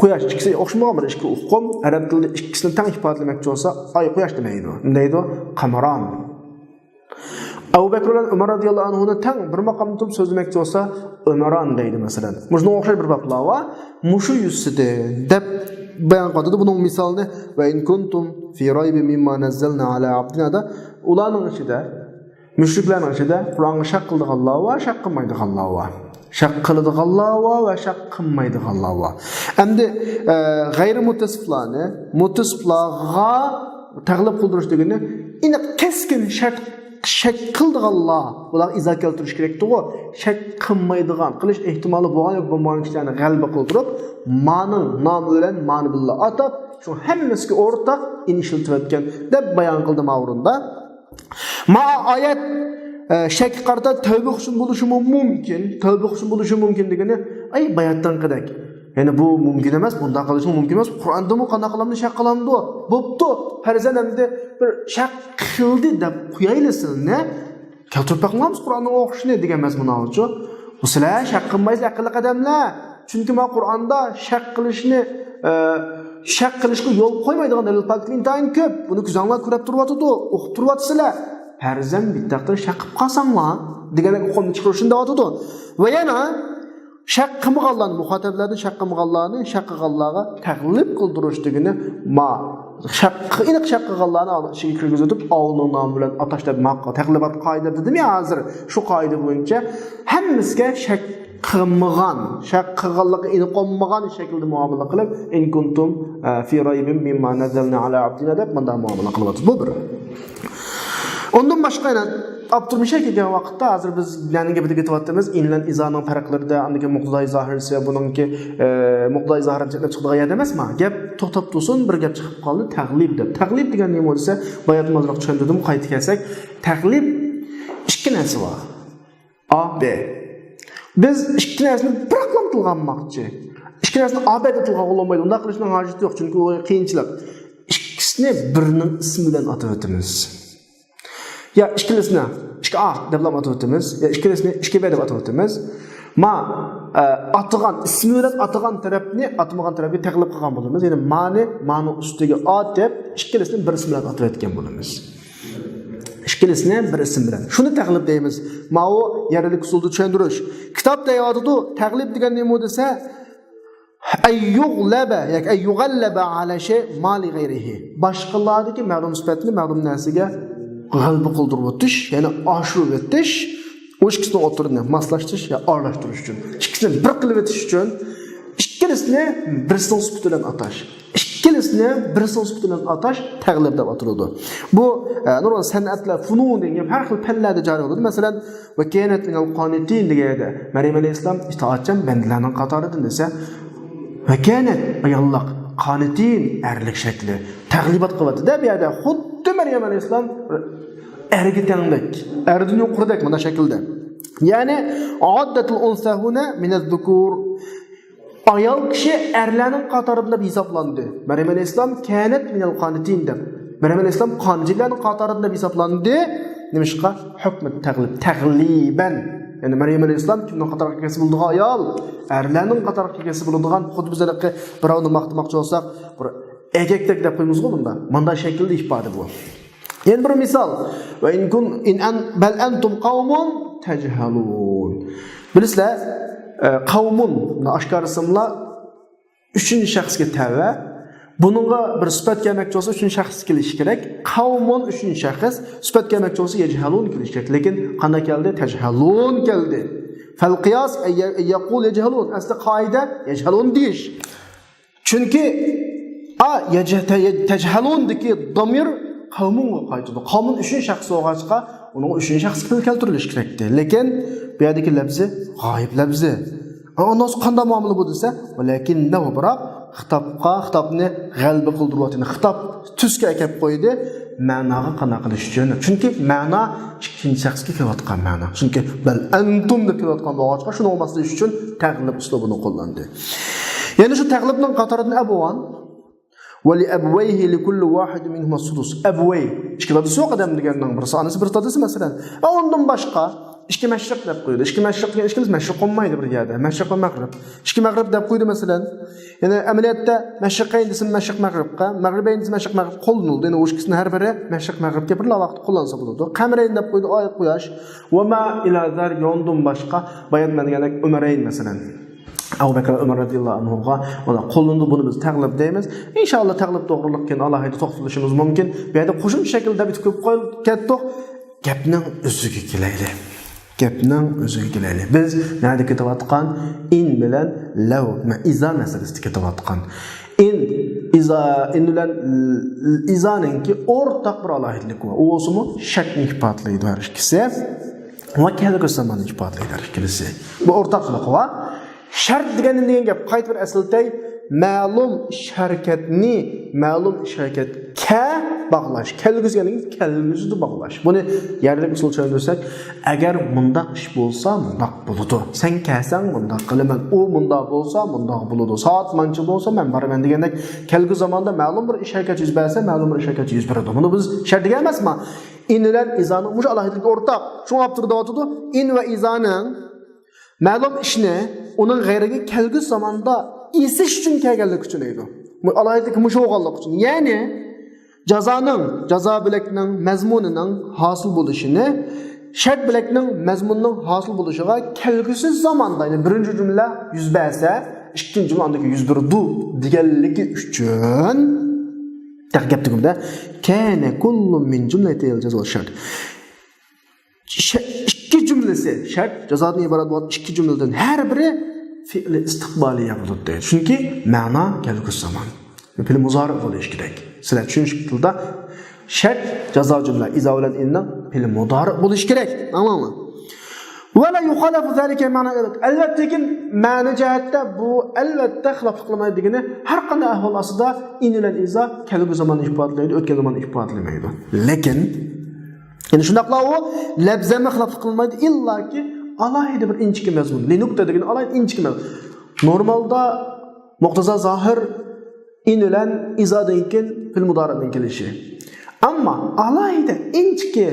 quyosh ikkisi o'xshamagan bir ikki hukm arab tilida ikkisini teng ifodalamoqchi bo'lsa, ay quyosh demaydi. Deydi qamaron. Abu Bakr bilan Umar radhiyallohu anhuni teng bir maqomda turib so'zlamoqchi bo'lsa, Umaron deydi masalan. Shunga o'xshash bir bablar va mushu yuzsida deb bayon qildi. Buning misolini va in kuntum fi raybin mimma nazzalna ala abdina ularning ichida mushriklarning ichida Qur'onga shak qildiganlar va shak qilmaydiganlar va shak qiladiganlar va shak qilmaydiganlar va endi g'ayri mutasiflarni mutasiflarga taqlib qildirish degani aniq keskin shart shak qildiganlar bular izo keltirish kerak-ku. Shak qilmaydigan qilish ehtimoli bo'lgan yo'q bo'lmagan kishilarni g'alba qildirib ma'ni nomi bilan ma'ni billah atab shu hammasiga o'rtaq inishilib o'tgan deb bayon qildi ma'runda. Ma oyat shak qarta tavba qilishim bo'lishi mumkin. Tavba qilishim bo'lishi mumkin degani ay bayatdan qidak. Yani bu mümkün emas, bundan qilishim mumkin emas. Qur'onda mu qanday qilamdi, shak qilamdi. Bo'pti. Farzan endi bir shak qildi deb qo'yaylisinni. Keltirib baqamiz Qur'onni o'qishni degan mazmunchi. Bu sizlar shak qilmaysiz aqlli qadamlar. Chunki ma Qur'onda shak qilishni shak qilishga yo'l qo'ymaydigan dalillar intayin ko'p. Buni ko'zinglar ko'rib turyapti, o'qib turyapsizlar. Farzan bittaqdir shak qilib qolsanglar degan hukmni chiqarishni deyapti. Va yana shak qilmaganlarni muxotablarni shak qilmaganlarni shak qilganlarga taqlib qildirish degani ma aniq shak qilganlarni ichiga kirgizib ovulning nomi bilan atashlar maqqa taqlibat qoida dedim ya hozir shu qoida bo'yicha hammasiga shak qilmagan shak qilganlarga aniq olmagan shaklda muomala qilib in kuntum fi raybin mimma nazzalna ala abdina deb bunday muomala qilyapti. Bu bir. Ondan başqa yana Abdurmishak kelgan vaqtda hozir biz yangi gapga ketyapmiz. Inlan izoning farqlarida andagi muqtazai zohirsi buningki muqtazai zohirni chetlab chiqadigan yer emasmi? Gap to'xtab tursin, bir gap chiqib qoldi, taqlib deb. Taqlib degan nima bo'lsa, bayat mazroq tushuntirdim, qaytib kelsak, taqlib ikki narsa bor. A, B. Biz ikki narsani bir aqlam qilganmoqchi. Ikki narsani A, B deb tilga olmaydi. Unda qilishning hojati yo'q, chunki u qiyinchilik. Ikkisini birining ismi bilan atab o'tamiz. Ya ikkilisini 2A deb atib o'tamiz, ya ikkilisini 2B deb atib o'tamiz. Ma atgan ismi bilan atgan tarafni atmagan tarafga taqlib qilgan bo'lamiz. Ya'ni ma'ni ustiga A deb ikkilisini bir ism bilan atib o'tgan bo'lamiz. Ikkilisini bir ism bilan. Shuni taqlib deymiz. Ma o yaralik usulda tushuntirish. Kitobda yozadi, taqlib degan nima desa ayyughlaba yoki ayyughallaba ala shay mali g'ayrihi. Boshqalardagi ma'lum sifatni ma'lum narsaga g'alba qildirib o'tish, ya'ni oshirib o'tish, o'shkisini o'tirini maslashtirish ya aralashtirish uchun, ikkisini bir qilib o'tish uchun ikkilisini bir sifat bilan atash. Ikkilisini bir sifat bilan atash taqlib deb ataladi. Bu nurg'un san'atlar, funun degan har xil fanlarda joriy bo'ladi. Masalan, va kanat minal qanitin deganda Maryam alayhisalom itoatchan bandalarning qatoridan desa, va kanat ayollar qanitin erlik shakli taqlibat qilyapti-da bu yerda. Xuddi Maryam alayhisalom erga tenglik, erdan yuqoridak mana shaklda. Ya'ni oddatul unsahuna min az-zukur. Ayol kishi erlarning qatorida deb hisoblandi. Maryam alayhisalom kanat minal qanitin deb. Maryam alayhisalom qonjilarning qatorida deb hisoblandi. Nimishqa hukm taqliban. Yani Maryam alayhisalom kimning qatoriga kelsa bo'ladigan ayol, erlarning qatoriga kelsa bo'ladigan xuddi bizlarga birovni maqtamoqchi bo'lsak, bir egakdek deb qo'yamiz-ku bunda. Bunday shaklda ifoda bu. Yana bir misol. Va bal antum qawmun tajhalun. Bilasizlar, qavmun oshkor ismlar 3-shaxsga tava. Bununla bir sifat kelmoqchi bo'lsa 3-shaxs kelishi kerak. Qavmun 3-shaxs, sifat kelmoqchi bo'lsa yajhalun kelishi kerak. Lekin qanday keldi? Tajhalun keldi. فالقياس يقول يجهلون. Aslida qoida yajhalun deyish. Chunki tejhalundagi domir qavmunga qaytadi. Qavmun uchun shaxs bo'lg'achqa, uning uchun shaxs keltirilishi kerakdi. Lekin bu yerdagi lafzi g'oyib lafzi. Ondan qanday muomala bu desa, lekin nima biroq xitobni g'alba qildiryapti. Xitob tusga akab qo'ydi, ma'noga qana qilish uchun. Chunki ma'no ikkinchi shaxsga kelayotgan ma'no. Chunki bal antum deb kelayotgan bo'lg'achqa, shuni olmaslik uchun taqlib uslubini qo'llandi. Ya'ni shu taqlibning qatoridan abwan va li abwayhi li kulli wahid minhum as-sudus. Abway ikki dadasi yo'q odam deganning birisi, anasi bir dadasi masalan. Undan boshqa ikki mashriq deb qo'ydi. Ikki mashriq degan ikkimiz mashriq olmaydi bir yerda. Mashriq va mag'rib. Ikki mag'rib deb qo'ydi masalan. Ya'ni amaliyotda mashriqayn desam mashriq mag'ribga, mag'ribayn desam mashriq mag'rib qo'llanildi. Ya'ni o'sha ikisini har biri mashriq mag'ribga bir vaqt qo'llansa bo'ladi. Qamarayn deb qo'ydi, oy quyosh. Va ma ila zar yondan boshqa bayonman degandek Umarayn masalan. Abu Bakr Umar radhiyallohu anhuga ona qo'llandi, buni biz taqlib deymiz. Inshaalloh taqlib to'g'riliqdan alohida to'xtalishimiz mumkin. Bu yerda qo'shimcha shaklda bitib qo'yib ketdik. Gapning o'ziga kelaylik. Gapning o'ziga kelaylik. Biz nima ketayotgan in bilan law va iza masalasida ketayotgan. In bilan izaninki o'rtaq bir alohidlik bor. U o'simi shakni ifodalaydi har ikkisi. Va kelgusi zamonni ifodalaydi har ikkisi. Bu o'rtaqlik va shart degan gap qayta bir asıltay ma'lum harakatga bog'lash. Kelgusiga bog'lash. Buni yerlik usul tushuntirsak, agar mundaq ish bo'lsa, mundaq bo'ladi. Sen kelsang mundaq qilaman, u mundaq bo'lsa, mundaq bo'ladi. Soat mancha bo'lsa, men boraman degandek, kelgusi zamonda ma'lum bir ish harakati yuz bersa, ma'lum bir ish harakati yuz beradi. Buni biz shart degan emasmi? In bilan izaning mush alohidligi o'rtaq. Shunga olib turdi. In va izaning ma'lum ishni uning g'ayriga kelgusi zamonda esish uchun kelganlik uchun edi. Bu alohidlik musho'g'anlik uchun. Ya'ni jazo bilakning mazmunining hosil bo'lishini shart bilakning mazmunining hosil bo'lishiga kelgusi zamonda, ya'ni birinchi jumla yuz bersa, ikkinchi jumladagi yuz berdi deganligi uchun gap tugimda kana kullu min jumlatil jazo shart. İki cümlesi şart, jazodan iborat bo'lgan ikki jumladan har biri fi'li istiqboliy bo'ladi. Chunki ma'no kelgusi zamon. Fe'l muzori bo'lishi kerak. Sizlar tushunish tilda shart jazo jumla iza bilan inning fe'l mudori bo'lishi kerak. Tamommi? Va la yukhalafu zalika ma'na. Albatta ma'na jihatda bu albatta xilof qilmaydigini har qanday ahvol ostida in bilan iza kelgusi zamonni ifodalaydi, o'tgan zamonni ifodalamaydi. Lekin yani shunaqla u labzama xilof qilmaydi, illaki alohida bir inchki mazmun. Li nuqta degan alohida inchki mazmun. Normalda muqtazo zohir in bilan izadan keyin fil mudoridan kelishi. Ammo alohida inchki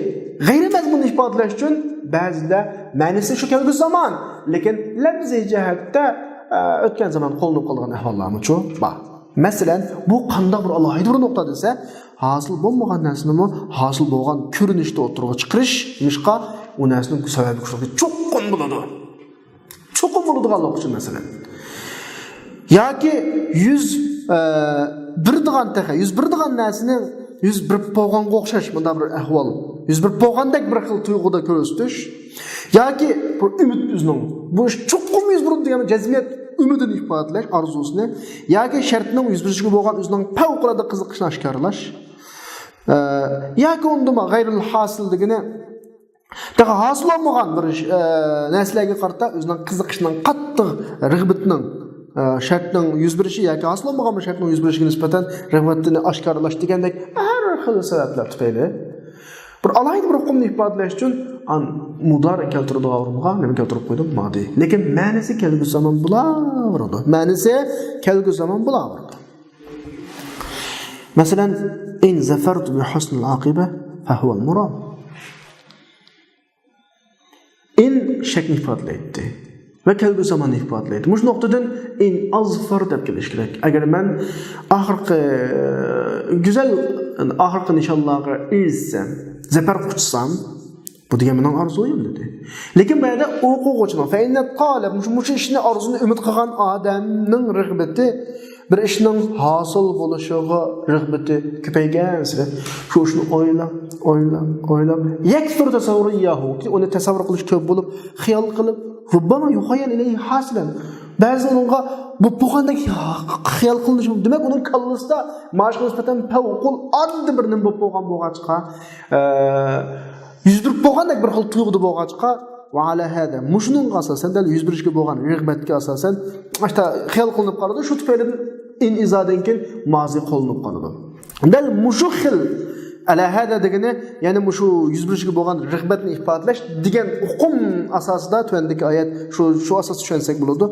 g'ayri mazmunni ifodalash uchun ba'zida ma'nosi shu kelgusi zamon, lekin labziy jihatda o'tgan zamon qo'llanib qolgan ahvollarmi shu bor. Masalan, bu qanday bir alohida bir nuqta desa, hosil bo'lmagan narsani hosil bo'lgan ko'rinishda o'tirg'i chiqarish, nishqa u narsaning sababi kuchli cho'qqin bo'ladi. Cho'qqin bo'ladiganlik uchun masalan. Yoki 101 degan narsaning 101 bo'lganga o'xshash bunday bir ahvol. 101 bo'lgandek bir xil tuyg'uda ko'rsatish yoki bir umid o'zining bu cho'qqin 101 degan jazmiyat umidini ifodalash arzusini yoki shartning 101 bo'lgan o'zining favqulodda qiziqishini oshkorlash yoki undama g'ayril hosilligini daha hosil bo'lmagan bir narsalarga qarata o'zining qiziqishining qattiq rag'batining shartning 101 yoki hosil bo'lmagan bir shartning 101 nisbatan rag'batini oshkorlash degandek har xil sabablar tufayli bir alohida bir hukmni ifodalash uchun mudori keltirdi o'rniga nima keltirib qo'ydim modi. Lekin ma'nosi kelgusi zamon bo'laveradi. Ma'nosi kelgusi zamon bo'laveradi. Masalan, in zafartu bi husnil aqiba fa huwa al-murad. In shakni ifodalaydi va kelgusi zamonni ifodalaydi. Mush nuqtadan in azfar deb kelish kerak. Agar men oxirgi nishonlarga ersam, zafar quchsam, bu degan mening orzuyim dedi. Lekin bu yerda o'quvchining fa'inna talab mush ishni orzuni umid qilgan odamning rag'bati bir ishning hosil bo'lishiga rag'bati ko'paygansa, shu ishni o'ylab yaktur tasavvuriyahu ki uni tasavvur qilish ko'p bo'lib, xiyol qilib rubbama yuhayyal ilayhi hasilan. Ba'zi onunğa bu bo'lgandek xiyol qilinishi mumkin. Demak, uning kallasida mashq nisbatan favqul addi birning bo'lgancha, yüzdürüp bo'lgandek bir xil tuyg'u bo'lgancha va ala hada mushning asosan dal yuz berishga bo'lgan rag'batga asosan mana xiyol qilinib qoladi. Shu tufayli inizadan keyin mozi qo'llanib qoladi. Dal mushu xil ala hada degani, ya'ni mushu yuz berishga bo'lgan rag'batni ifodalash degan hukm asosida tuvandagi oyat shu asosda tushunsak bo'ladi.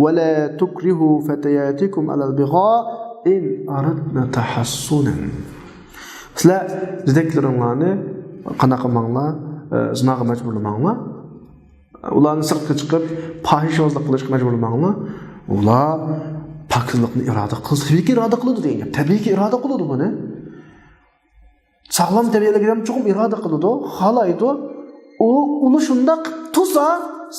Va la tukrihu fatayatikum alal bigha in aradna tahassunan. Sizlar dedeklaringlarni qanaqa qilmanglar, zinoga majburlamanglar. Ularni sirtga chiqib, fohishozlik qilishga majburlamanglar. Ular pokizlikni iroda qilsa, tabiiy iroda qiladi degan gap. Tabiiy iroda qiladi buni. Sağlam tabiiylikdan cho'qim iroda qiladi, xohlaydi. Uni shunda tursa,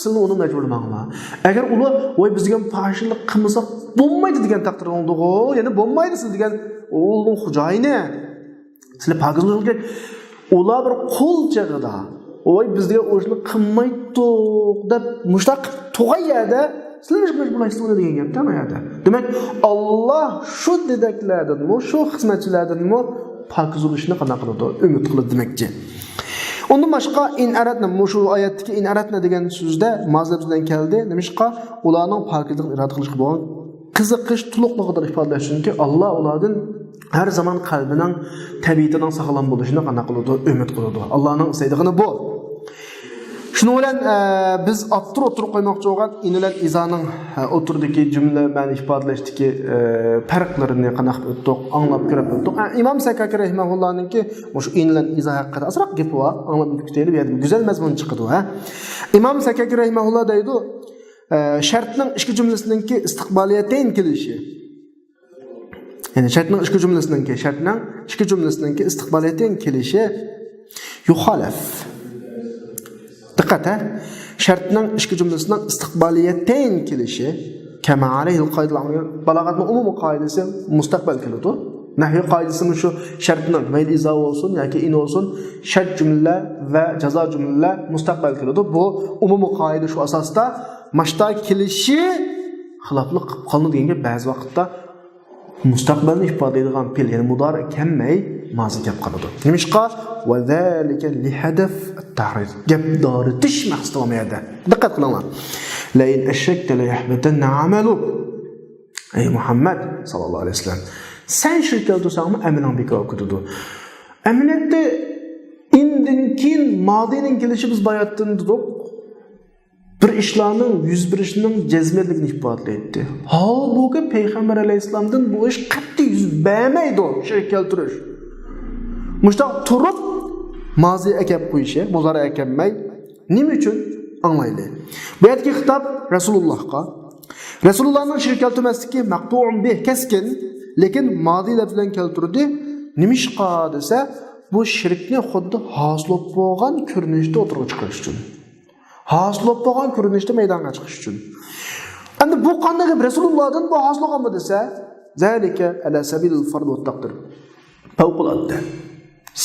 sizni uni majburlamanglar. Agar ular voy bizga fohishlik qilmasa bo'lmaydi degan taqdirda o'ndigo, ya'ni bo'lmaydi siz degan o'g'ilning xo'jayini. Sizlar pokizlik kerak. Ular bir qo'l chig'ida voy bizga o'shni qilmaydi deb mushtaq to'g'ayada sizlar majburlaysiz uni degan gap tamayada. Demak, Alloh shu dedaklardan, shu xizmatchilardan pokiz bo'lishni qanaqa qiladi, umid qiladi demakchi. Undan boshqa in aratna, shu oyatdagi in aratna degan so'zda mazhabimizdan keldi. Nimishqa ularning pokizlikni iroda qilishga bo'lgan qiziqish to'liqligidan ifodalash uchunki Alloh ulardan her zaman qalbining tabiatining sog'lom bo'lishini qanaqa qiladi, umid qiladi. Allohning istaydigini bu. Shuning bilan biz o'tirib qo'ymoqchi bo'lgan inilar izoning o'tirdagi jumla ma'ni ifodalashdagi farqlarini qanaqa o'tdik, anglab ko'rib o'tdik. Imom Sakaki rahimahullohninki shu inilar izo haqida asroq gap bor, anglab kutaylik, bu yerda go'zal mazmun chiqadi, ha. Imom Sakaki rahimahulloh deydi, shartning ichki jumlasiningki istiqboliyatayn kelishi. Yani şartның ichki jumlasiningki istiqboliyatayn kelishi yuxalaf. Diqqat, shartning ichki jumlasining istiqboliyatayn kelishi kama alayhi al-qoidalar balog'atning umumiy qoidasi mustaqbal keladi. Nahyi qoidasi shu shartning mayli izo bo'lsin yoki in bo'lsin, shart jumla va jazo jumla mustaqbal keladi. Bu umumiy qoida shu asosda mashta kelishi xiloflik qilib qoladi degan ba'zi vaqtda mustaqbalni ifodalaydigan fe'l, ya'ni mudori kelmay mozi gap qiladi. Nimishqa va zalika li hadaf at-tahrir. Gap doritish maqsadi bo'lmaydi. Diqqat qilinglar. La in ashakta la yahbatanna 'amaluk. Ey Muhammad sallallohu alayhi vasallam, sen shirk qilsangmi amaling bekor ketadi. Amaliyotda indin keyin modining kelishi biz bayotdan dedik. Bir ishlarning yuz berishining jazmiyatligini ifodalaydi. Halbuki Payg'ambar alayhisolamdan bu ish qat'iy yuz bermaydi, shirk keltirish. Mushtaq turib mozi akab qo'yishi, muzari akabmay. Nima uchun? Anglaylik. Bu yergi xitob Rasulullohga. Rasulullohning shirk keltirmasligi maqtu'un bih keskin, lekin mozi lafz bilan keltirdi. Nimishqa desa, bu shirkni xuddi hosil bo'lgan ko'rinishda o'tirib chiqarish uchun. Haslop bo'lgan ko'rinishda maydonga chiqish uchun. Endi bu qanday Rasulullohdan bu hasil bo'lganmi desa, zalika ala sabilil fard va taqdir. Favqulodda.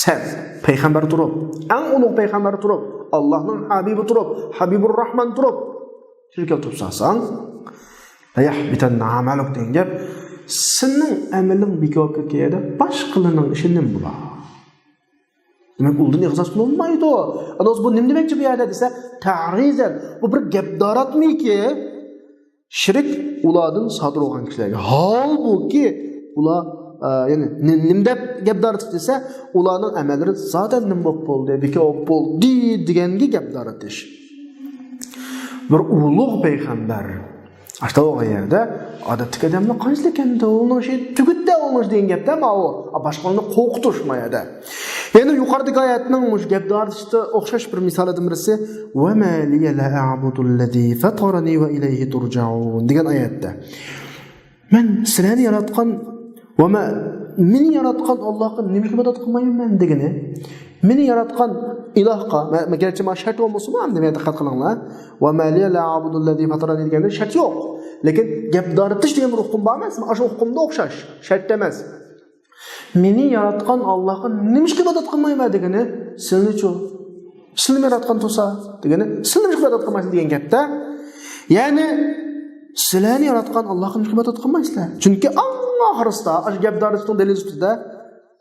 Sen payg'ambar turib, eng ulug' payg'ambar turib, Allohning habibi turib, Habibur Rahman turib, shirkal tursasan, la yahbitanna amaluk degan gap, sening amaling bekor ketganda boshqalarning ishi nima bo'ladi? Demek uldun iqzas bulunmaydı. Anız bu nim demekçi bir yerde dese ta'rizan. Bu bir gapdarat mı ki? Şirk uladın sadır olan kişilerge. Halbuki ula yani nimde gapdarat dese ulanın emelleri zaten nim oldu. Bike oldu digengi gapdarat iş. Bir ulug' peygamber. Açta o yerde adatlık adamla qanchlikanda onun şey tügütte olmuş deyin gapda ama o başqalarını qo'rqitishmaydi. Yani yuqoridagi oyatning mush gapdarishda o'xshash bir misollardan birisi va ma liya la a'budullazi fatarani va ilayhi turja'un degan oyatda. Men sizlarni yaratgan va meni yaratgan Allohga nima ibodat qilmayman degani. Meni yaratgan ilohga, garchi ma shart bo'lmasa ham nima diqqat qilinglar. Va ma liya la a'budullazi fatarani deganda shart yo'q. Lekin gapdaritish degan bir hukm bor emas, o'sha hukmda o'xshash, shart emas. Meni yaratgan Allohga nima ibodat qilmayman degani, sizni-chi? Sizni yaratgan tursa degani, sizni ibodat qilmaysiz degan gapda Ya'ni sizlarni yaratgan Allohga ibodat qilmaysizlar. Chunki oxirida gapdarisning dalil ustida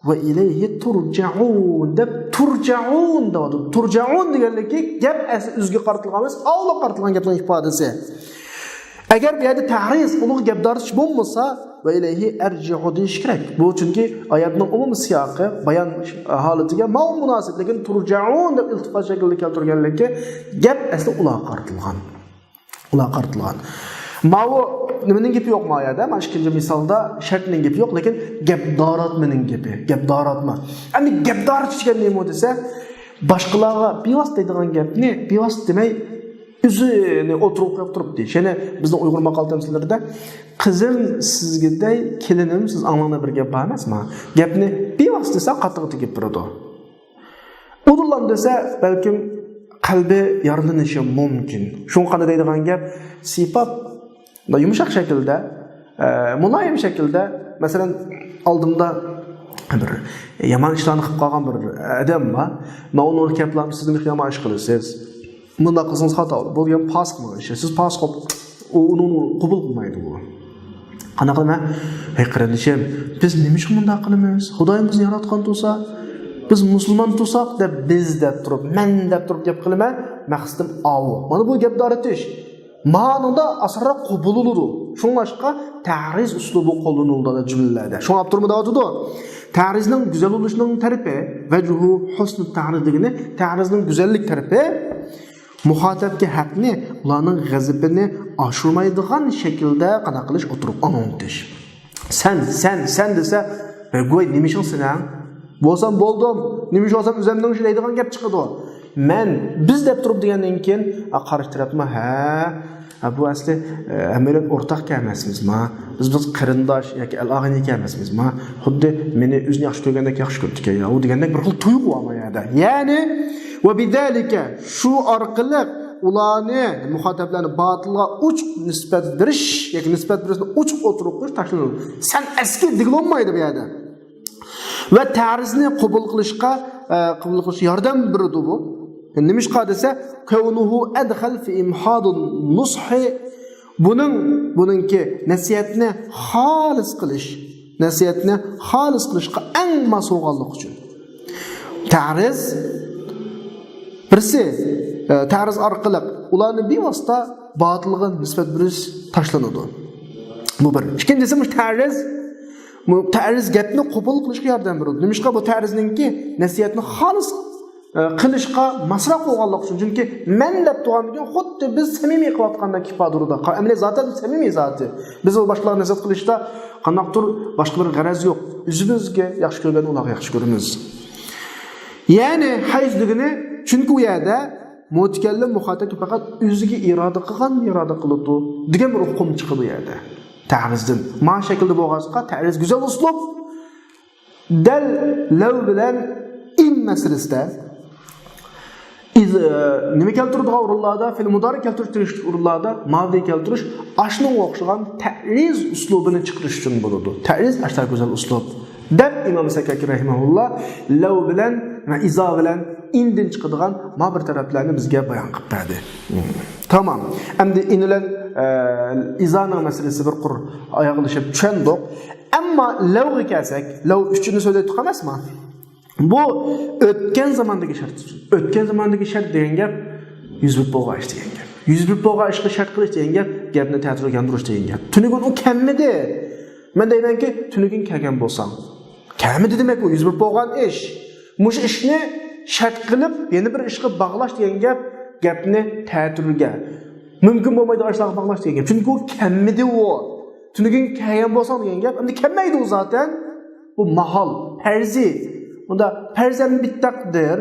va ilayhi turja'un deb turja'un deydi. Turja'un deganligi gap asli o'ziga qaratilgan emas, Allohga qaratilgan gapning ifodasi. Agar bu yerda ta'riz ulug' gapdorish bo'lmasa, va ilayhi arji'u deyish kerak. Bu chunki oyatning umumiy siyoqi bayon holatiga ma'lum munosib, lekin turja'un deb iltifot shaklida keltirganligi gap asli ularga qaratilgan. Ularga qaratilgan. Ma'vu nimaning gapi yo'q ma'yada? Mana ikkinchi misolda shartning gapi yo'q, lekin gapdorat mening gapi. Gapdoratma. Endi gapdorat degan nima desa, boshqalarga bevosita degan gapni bevosita demay o'zini o'tirib qo'yib turibdi. Ya'ni bizning Uyg'ur maqol tamsillarida qizim sizgiday, kelinim siz anglanglar bir gap bor emasmi? Gapni bevosita desa qattiq tegib turadi. Udullan desa balkim qalbi yaralanishi mumkin. Shunqanday deydigan gap sifat yumshoq shaklda, muloyim shaklda, masalan, oldimda bir yomon ishlarni qilib qolgan bir odam bor. Men uni gaplarni sizning yomon ish qilasiz. Bunda qilsangiz xato bo'lgan pasqmi ishi. Siz pasq uni qabul qilmaydi bu. Qanaqa nima? Ey qarindishim, biz nima uchun bunday qilamiz? Xudoyim bizni yaratgan bo'lsa, biz musulmon bo'lsak deb biz deb turib, men deb turib gap qilma, maqsadim avu. Mana bu gapdoratish ma'noda asarra qabul bo'ladi. Shunlashqa ta'riz uslubi qo'llaniladi jumlalarda. Shuni olib turmada o'tadi. Ta'rizning go'zal bo'lishining tarifi vajhu husnul ta'riz degani ta'rizning go'zallik tarifi muxotabga haqni ularning g'azabini oshirmaydigan shaklda qanaqa qilish o'tirib anontish. Sen desa, "Go'y nimishin sen? Bo'lsam bo'ldim. Nimish olsam o'zimning ishlaydigan gap chiqadi." Men biz deb turib degandan keyin qarshi tarafma, bu asli amaliyot o'rtaq emasmizmi? Biz qarindosh yoki al-og'in emasmizmi? Xuddi meni o'zini yaxshi ko'rgandek yaxshi ko'rdik ya. U degandek bir xil tuyg'u amayada. Ya'ni va bidalika shu orqali ularni muxotablarni batilga uch nisbat berish yoki nisbat berishni uch o'tirib qo'yish tashlanadi. Sen eski diglolmaydi bu yerda. Va ta'rizni qabul qilishga yordam beradi bu. Nimishqa desa kavnuhu adkhal fi imhadun nushi buningki nasihatni xolis qilishga eng mas'ullik uchun. Ta'riz birsi ta'riz orqali ularni bevosita botilga nisbat berish tashlanadi. Bu bir. Ikkinchisi ta'riz gapni qabul qilishga yordam beradi. Nimishqa bu ta'rizningki nasihatni xolis qilishga masraf bo'lganlik uchun. Chunki men deb turgandan xuddi biz samimiy qilayotgandek ifodalarda. Amaliy zotan samimiy zoti. Biz u boshqalarga nasihat qilishda qanaqdir boshqa bir g'araz yo'q. O'zimizga yaxshi ko'rgan ularga yaxshi ko'ramiz. Ya'ni hayzligini chunki u yerda mutakallim muxotabga faqat o'ziga iroda qiladi degan bir hukm chiqadi u yerda. Ta'rizdan ma shaklda bo'lgansa ta'riz go'zal uslub dal lav bilan in masalasida nima keltiradigan o'rinlarda fil mudori keltirish o'rinlarda mavdi keltirish ashning o'xshagan ta'riz uslubini chiqarish uchun bo'ladi. Ta'riz ashtar go'zal uslub deb Imom Sakaki rahimahulloh lav bilan va izo bilan indin chiqadigan ma bir taraflarni bizga bayon qilib berdi. Tamam. Endi in bilan izoning masalasi bir qur oyoqlashib tushundik. Ammo lavga kelsak, lav uchini so'zlaydik emasmi? Bu o'tgan zamondagi shart. O'tgan zamondagi shart degan gap 100 bir bo'lgan ish degan gap. 100 bir bo'lgan ishga shart qilish degan gap gapni ta'sirgandirish degan gap. Tunugun u kammidi. Men deymanki, tunugun kelgan bo'lsam, kamidi demak u 100 bir bo'lgan ish. Mush ishni shart qilib, yana bir ishga bog'lash degan gapni ta'sirga mumkin bo'lmaydi ishlarga bog'lash degan gap. Chunki u kammidi u. Tunugun kelgan bo'lsam degan gap, endi kammaydi u zaten. Bu mahal, farzi. Unda farzand bittaqdir.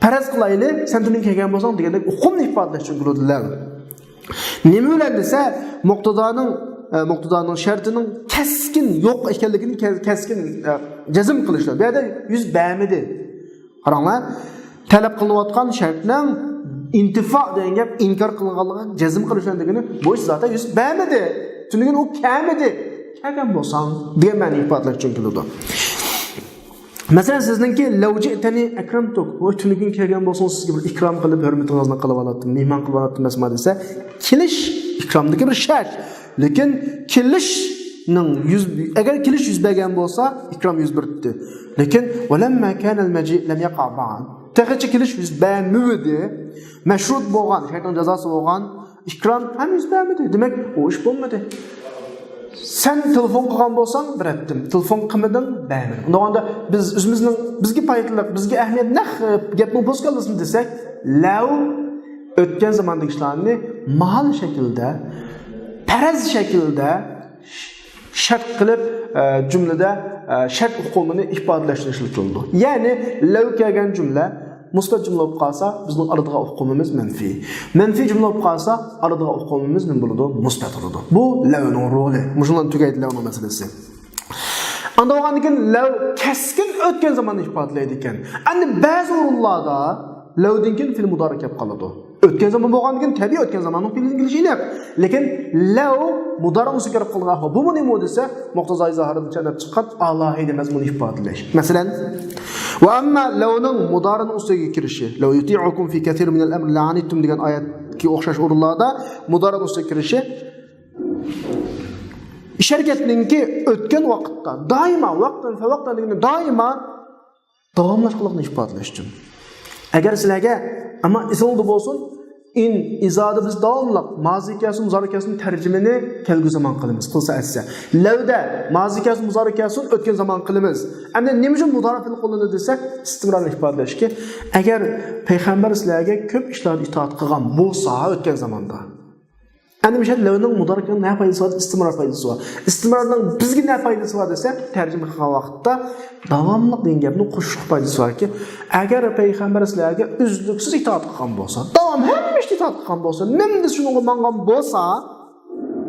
Faraz qilayli, sen tuning kelgan bo'lsang deganda hukmni ifodalash uchun qiladilar. Nima bilan desa, muqtadoning shartining keskin yo'q ekanligini keskin jazm qilishlar. Bu yerda 100 bermidi. Qaranglar, talab qilinayotgan shartning intifo degan gap inkor qilinganligi jazm qilishlandigini bu zaten 100 bermidi. Tuning u kamidi. Kelgan bo'lsang degan ma'ni ifodalash uchun qiladi. Masalan, sizningki lavji tani akram tok. O tunigun kelgan bo'lsangiz sizga bir ikrom qilib, hurmatingizni qilib olatdim, mehmon qilib olatdim emasmi desa, kelish ikromdagi bir shart. Lekin kelishning agar kelish yuz bergan bo'lsa, ikrom yuz berdi. Lekin walamma kana al-maji' lam yaqa' ba'd. Taqichi kelish yuz bermadi. Mashrut bo'lgan, shayton jazosi bo'lgan, ikrom ham yuz bermadi. Demak, o ish bo'lmadi. Sen telefon qilgan bo'lsang, biratdim. Telefon qilmading, bermadim. Unda biz bizga paytliq, bizga ahamiyat naq gapni bo'zqalsin desak, lav o'tgan zamondagi ishlarni mahal shaklda, faraz shaklda shart qilib jumlada shart uqumini ifodalashni ishlatildi. Ya'ni lav kelgan jumla musbat jumla bo'lib qolsa, bizning aradagi uqumimiz manfiy. Manfiy jumla bo'lib qolsa, aradagi uqumimiz nima bo'ladi? Musbat bo'ladi. Bu lavning roli. Mushundan tugaydi lavning masalasi. Anda o'g'andan keyin lav keskin o'tgan zamonni ifodalaydi ekan. Endi ba'zi o'rinlarda lavdan keyin fe'l mudori kelib qoladi. O'tgan zaman bo'lgandan keyin tabiiy o'tgan zamonning fe'liga kelishi aniq. Lekin lav mudori unga kirib qolgan bu nima desa, muqtazoi zohirdan chiqib chiqqan alohida mazmun ifodalash. Masalan, va amma lavning mudorining ustiga kirishi, law yuti'ukum fi kathir min al-amr la'anittum degan oyatga o'xshash o'rinlarda mudorining ustiga kirishi sharkatninki o'tgan vaqtda doimo vaqtdan degani doimo davomlashliqni ifodalash uchun. Agar sizlarga amma isoldi bo'lsin, in izoda biz davomli mazikasi muzorikasini tarjimani kelgu zaman qilamiz. Qilsa aytsa, lavda mazikasi muzorakasini o'tgan zaman qilamiz. Endi nima uchun mudori fe'l qo'llanadi desak, istimrorni ifodalashga, agar payg'ambar sizlarga ko'p ishlarga itoat qilgan bo'lsa o'tgan zamonda, endi mishat lavning mudorining nima foydasi bor, istimror foydasi bor. Istimrorning bizga nima foydasi bor desa, tarjima qilgan vaqtda davomli degan gapni qo'shiq foydasi borki, agar payg'ambar sizlarga uzluksiz itoat qilgan bo'lsa, davom hamma ishni itoat qilgan bo'lsa, nimda shunga mangan bo'lsa,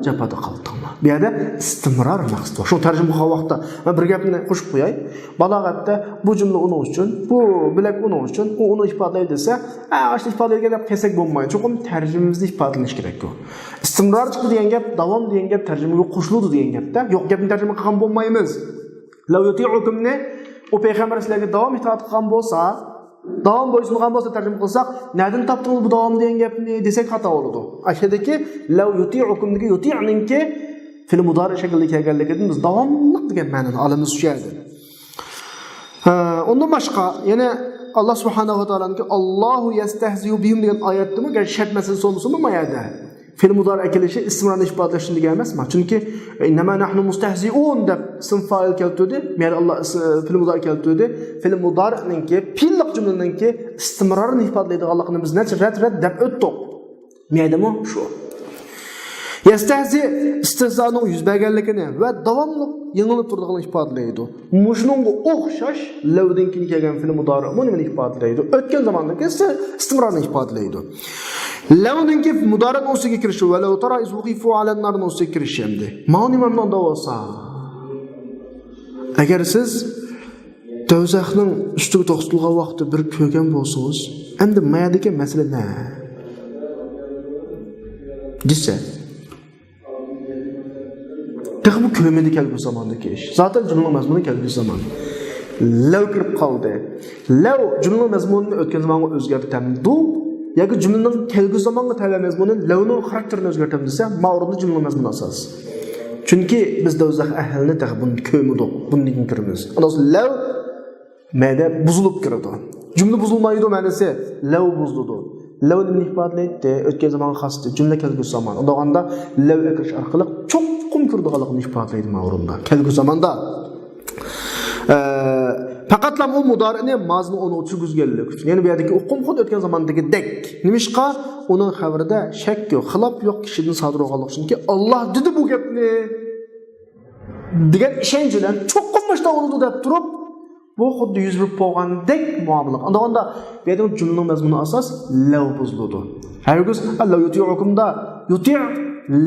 japada qaldingmi? Bu yerda istimror maqsad bor. Shu tarjima qilgan vaqtda men bir gapni qo'shib qo'yay. Balog'atda bu jumla uning uchun, bu bilak uning uchun, u uni ifodalaydi desa, ashli ifodalaydigan gap kelsak bo'lmaydi. Chuqur tarjimamizni ifodalanish kerak-ku. Istimror chiqdi degan gap, davom degan gap tarjimaga qo'shiladi degan gapda. Yo'q, gapni tarjima qilgan bo'lmaymiz. Law yuti'ukumni o payg'ambar sizlarga davom itoat qilgan bo'lsa, davom bo'ysungan bo'lsa tarjima qilsak, nereden topdingiz bu davom degan gapni desak xato bo'ladi. Ashadagi law yuti'ukumdagi yuti'ninki fe'l mudori shaklida kelganligidan biz davomli degan ma'noni olamiz shu yerda. Undan boshqa yana Alloh subhanahu va taoloning Allohu yastahzi'u bihim degan oyatdimi, shart masalasi bo'lsa bu mayada. Fe'l mudori akilishi ismlarni ifodalashni degan emasmi? Chunki innama nahnu mustahzi'un deb ism fa'il keltirdi. Men Alloh fe'l mudori keltirdi. Fe'l mudorininki pilliq jumlaninki istimrorni ifodalaydiganligini biz rad deb o'tdik. Meydami shu. Yastahzi istihzoning yuz berganligini va davomli yengilib turganligini ifodalaydi. Mushunga o'xshash lavdan keyin kelgan fe'l mudori buni ifodalaydi. O'tgan zamondagi istimrorni ifodalaydi. Lavninki mudori ustiga kirishi va law tara izqifu ala an-nar ustiga kirishi hamdi. Ma'ni mamnun bo'lsa, agar siz do'zaxning ustiga to'xtalgan vaqtda bir ko'rgan bo'lsangiz, endi mayadagi masala nima? Desa bu ko'midi kelgu zamondagi ish. Zaten jumla mazmuni kelgu zaman. Law kirib qoldi. Law jumla mazmunini o'tgan zamonga o'zgartirdi. Yoki jumlaning kelgu zamonga tayyor mazmuni lavning xarakterini o'zgartirdi desa, ma'rufni jumla mazmuni asos. Chunki biz do'zax ahlini buni ko'midik, bundan kiramiz. Anas law ma'da buzilib kiradi. Jumla buzilmaydi ma'nasi law buzildi. Law nimani ifodalaydi? O'tgan zamonga xosdi, jumla kelgu zamon. Undaganda law akirish orqali cho'qim kirdiganligini ifodalaydi ma'rufda. Kelgu zamonda faqatlam o mudorini mazmun onu tushgizganlik uchun. Ya'ni bu yerdagi o'qim xuddi o'tgan zamondagi dek. Nimishqa uning xabarida shak yo'q, xilof yo'q kishidan sodir bo'lganlik uchunki Alloh dedi bu gapni degan ishonch bilan cho'qqinmashda bo'ldi deb turib, bu xuddi yuz berib bo'lgandek muomala. Unda bu yerda jumla mazmuni asos law buziladi. Hargiz Alloh yuti'ukumda yuti'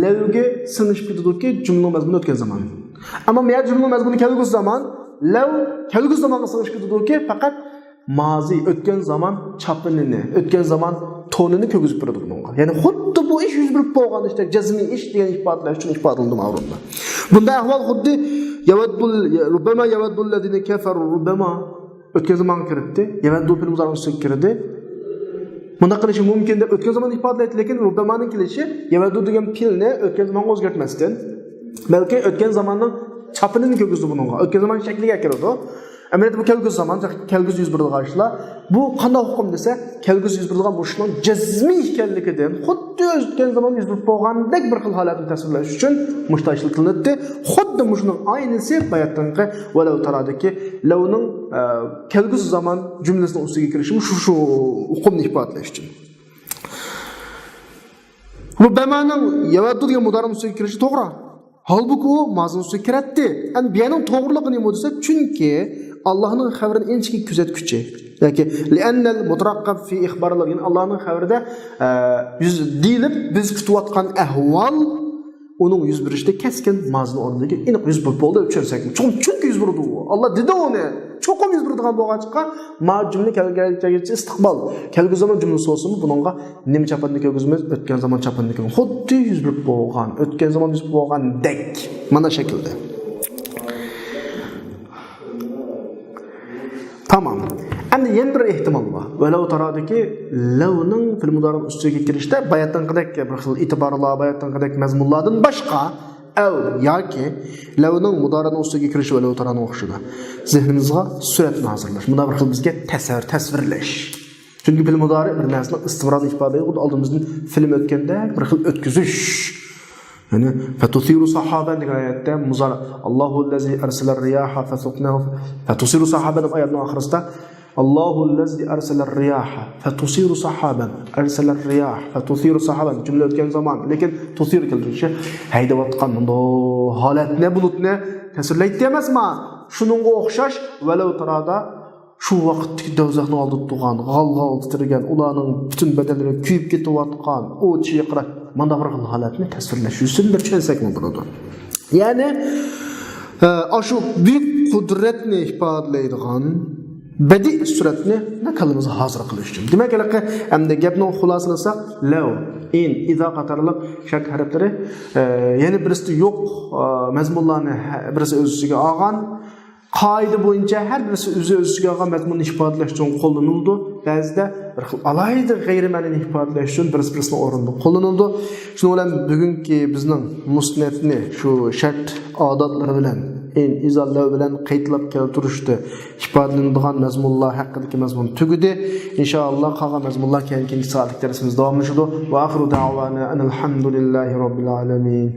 lavga sinishib ketadiki jumla mazmuni o'tgan zamon. Ammo bu jumla mazmuni kelgusi zaman law kelgusi zamonga sig'ishib ketadiki faqat mazi o'tgan zaman chapinini, o'tgan zaman tonini ko'gizib turadi bunga. Ya'ni xuddi bu ish yuz berib bo'lgan ishda jazmiy ish degan ifodalash uchun ifodalandi ma'rufda. Bunda ahvol xuddi rubbama yawaddul ladina kafaru rubbama o'tgan zaman kirdi, yavandu fil mudari ustiga kirdi. Bunda qilishi mumkin deb o'tgan zaman ifodalaydi, lekin rubbamaning kelishi yavandu degan filni o'tgan zamonga o'zgartmasdan, balki o'tgan zamonning chapini ko'gizdi buningga. O'tgan zaman shakliga kirdi. Amaliyotda bu kelgusi zaman, kelgusi yuz beradigan ishlar. Bu qanday hukm desa, kelgusi yuz beradigan bu ishning jazmiy ekanligidan, xuddi o'tgan zaman yuz berib bo'lgandek bir xil holatni tasvirlash uchun mushtashil qilinadi. Xuddi shuning aynisi bayatdanqi valau taradiki lavning kelgusi zaman jumlasining ustiga kirishi shu hukmni ifodalash uchun. Bu bamaning yavatdu degan mudarining ustiga kirishi to'g'ri. Halbuki o mazmun ustiga kiradi. Yani biyaning to'g'riligi nima desa, chunki Allah'ın xabarini enchiki kuzatuvchi. Yoki li'annal mutaraqqab fi ixbarlar, yani Allah'ın xabarida yüz deyilib biz kutayotgan ahvol onun yüz berishda keskin mazmun o'rniga aniq yüz berib bo'ldi tushunsak. Chunki yüz berdi u. Allah dedi uni. Cho'qim yüz beradigan bo'lgancha ma jumla kelgusi istiqbol. Kelgusi zaman jumlasi bo'lsin, buningga nima chapanni ko'rgizmiz, o'tgan zaman chapanni ko'rgizmiz. Xuddi yüz berib bo'lgan, o'tgan zaman yüz berib bo'lgandek. Mana shaklda. Tamam. Endi yana bir ehtimol bor. Valau taradiki lavning fil mudari ustiga kirishda bayatdan qadek bir xil e'tiborlar, bayatdan qadek mazmunlardan boshqa av yoki lavning mudarining ustiga kirishi valau taraning o'xshida. Zehnimizga suratni hozirlash. Bunda bir xil bizga tasvirlash. Chunki fil mudari bir narsani istimrorni ifodalaydi, oldimizdan film o'tganda bir xil o'tkazish. Yani fatusiru sahaben degan oyatda muzar Allohullazi arsalar riyaha fasuqnahu fatusiru sahaben oyatning oxirisida Allohullazi arsalar riyaha fatusiru sahaben arsalar riyah fatusiru sahaben jumla o'tgan zaman, lekin tusir keltirishi haydayotgan bunda holatni bulutni tasvirlaydi emasmi? Shuningga o'xshash valau tarada şu vaqtdagi dozaqni oldida turgan, g'al-g'al titirgan, ularning butun badalari kuyib ketayotgan, o chiqra mana bir xil holatni tasvirlash uchun bir tushunsak bo'ladi. Ya'ni shu buyuk qudratni ifodalaydigan badiiy suratni naqlimiz hozir qilish uchun. Demak, endi gapni xulosalasak, law, in, iza qatorliq shak harflari yana birisi yo'q mazmunlarni birisi o'z ichiga olgan. Qoida bo'yicha har birisi o'z-o'ziga olgan mazmunni ifodalash uchun qo'llanildi. Ba'zida bir xil alayda g'ayrima'nini ifodalash uchun birisi o'rinda qo'llanildi. Shuning bilan bugungi bizning musnatni shu shart odatlari bilan izollar bilan qaytlab keltirishdi. Ifodalanadigan mazmunlar haqidagi mazmun tugudi. Inshaalloh qolgan mazmunlar keyingi soatlik darsimizda davom etadi. Va axiru da'vana alhamdulillahi robbil alamin.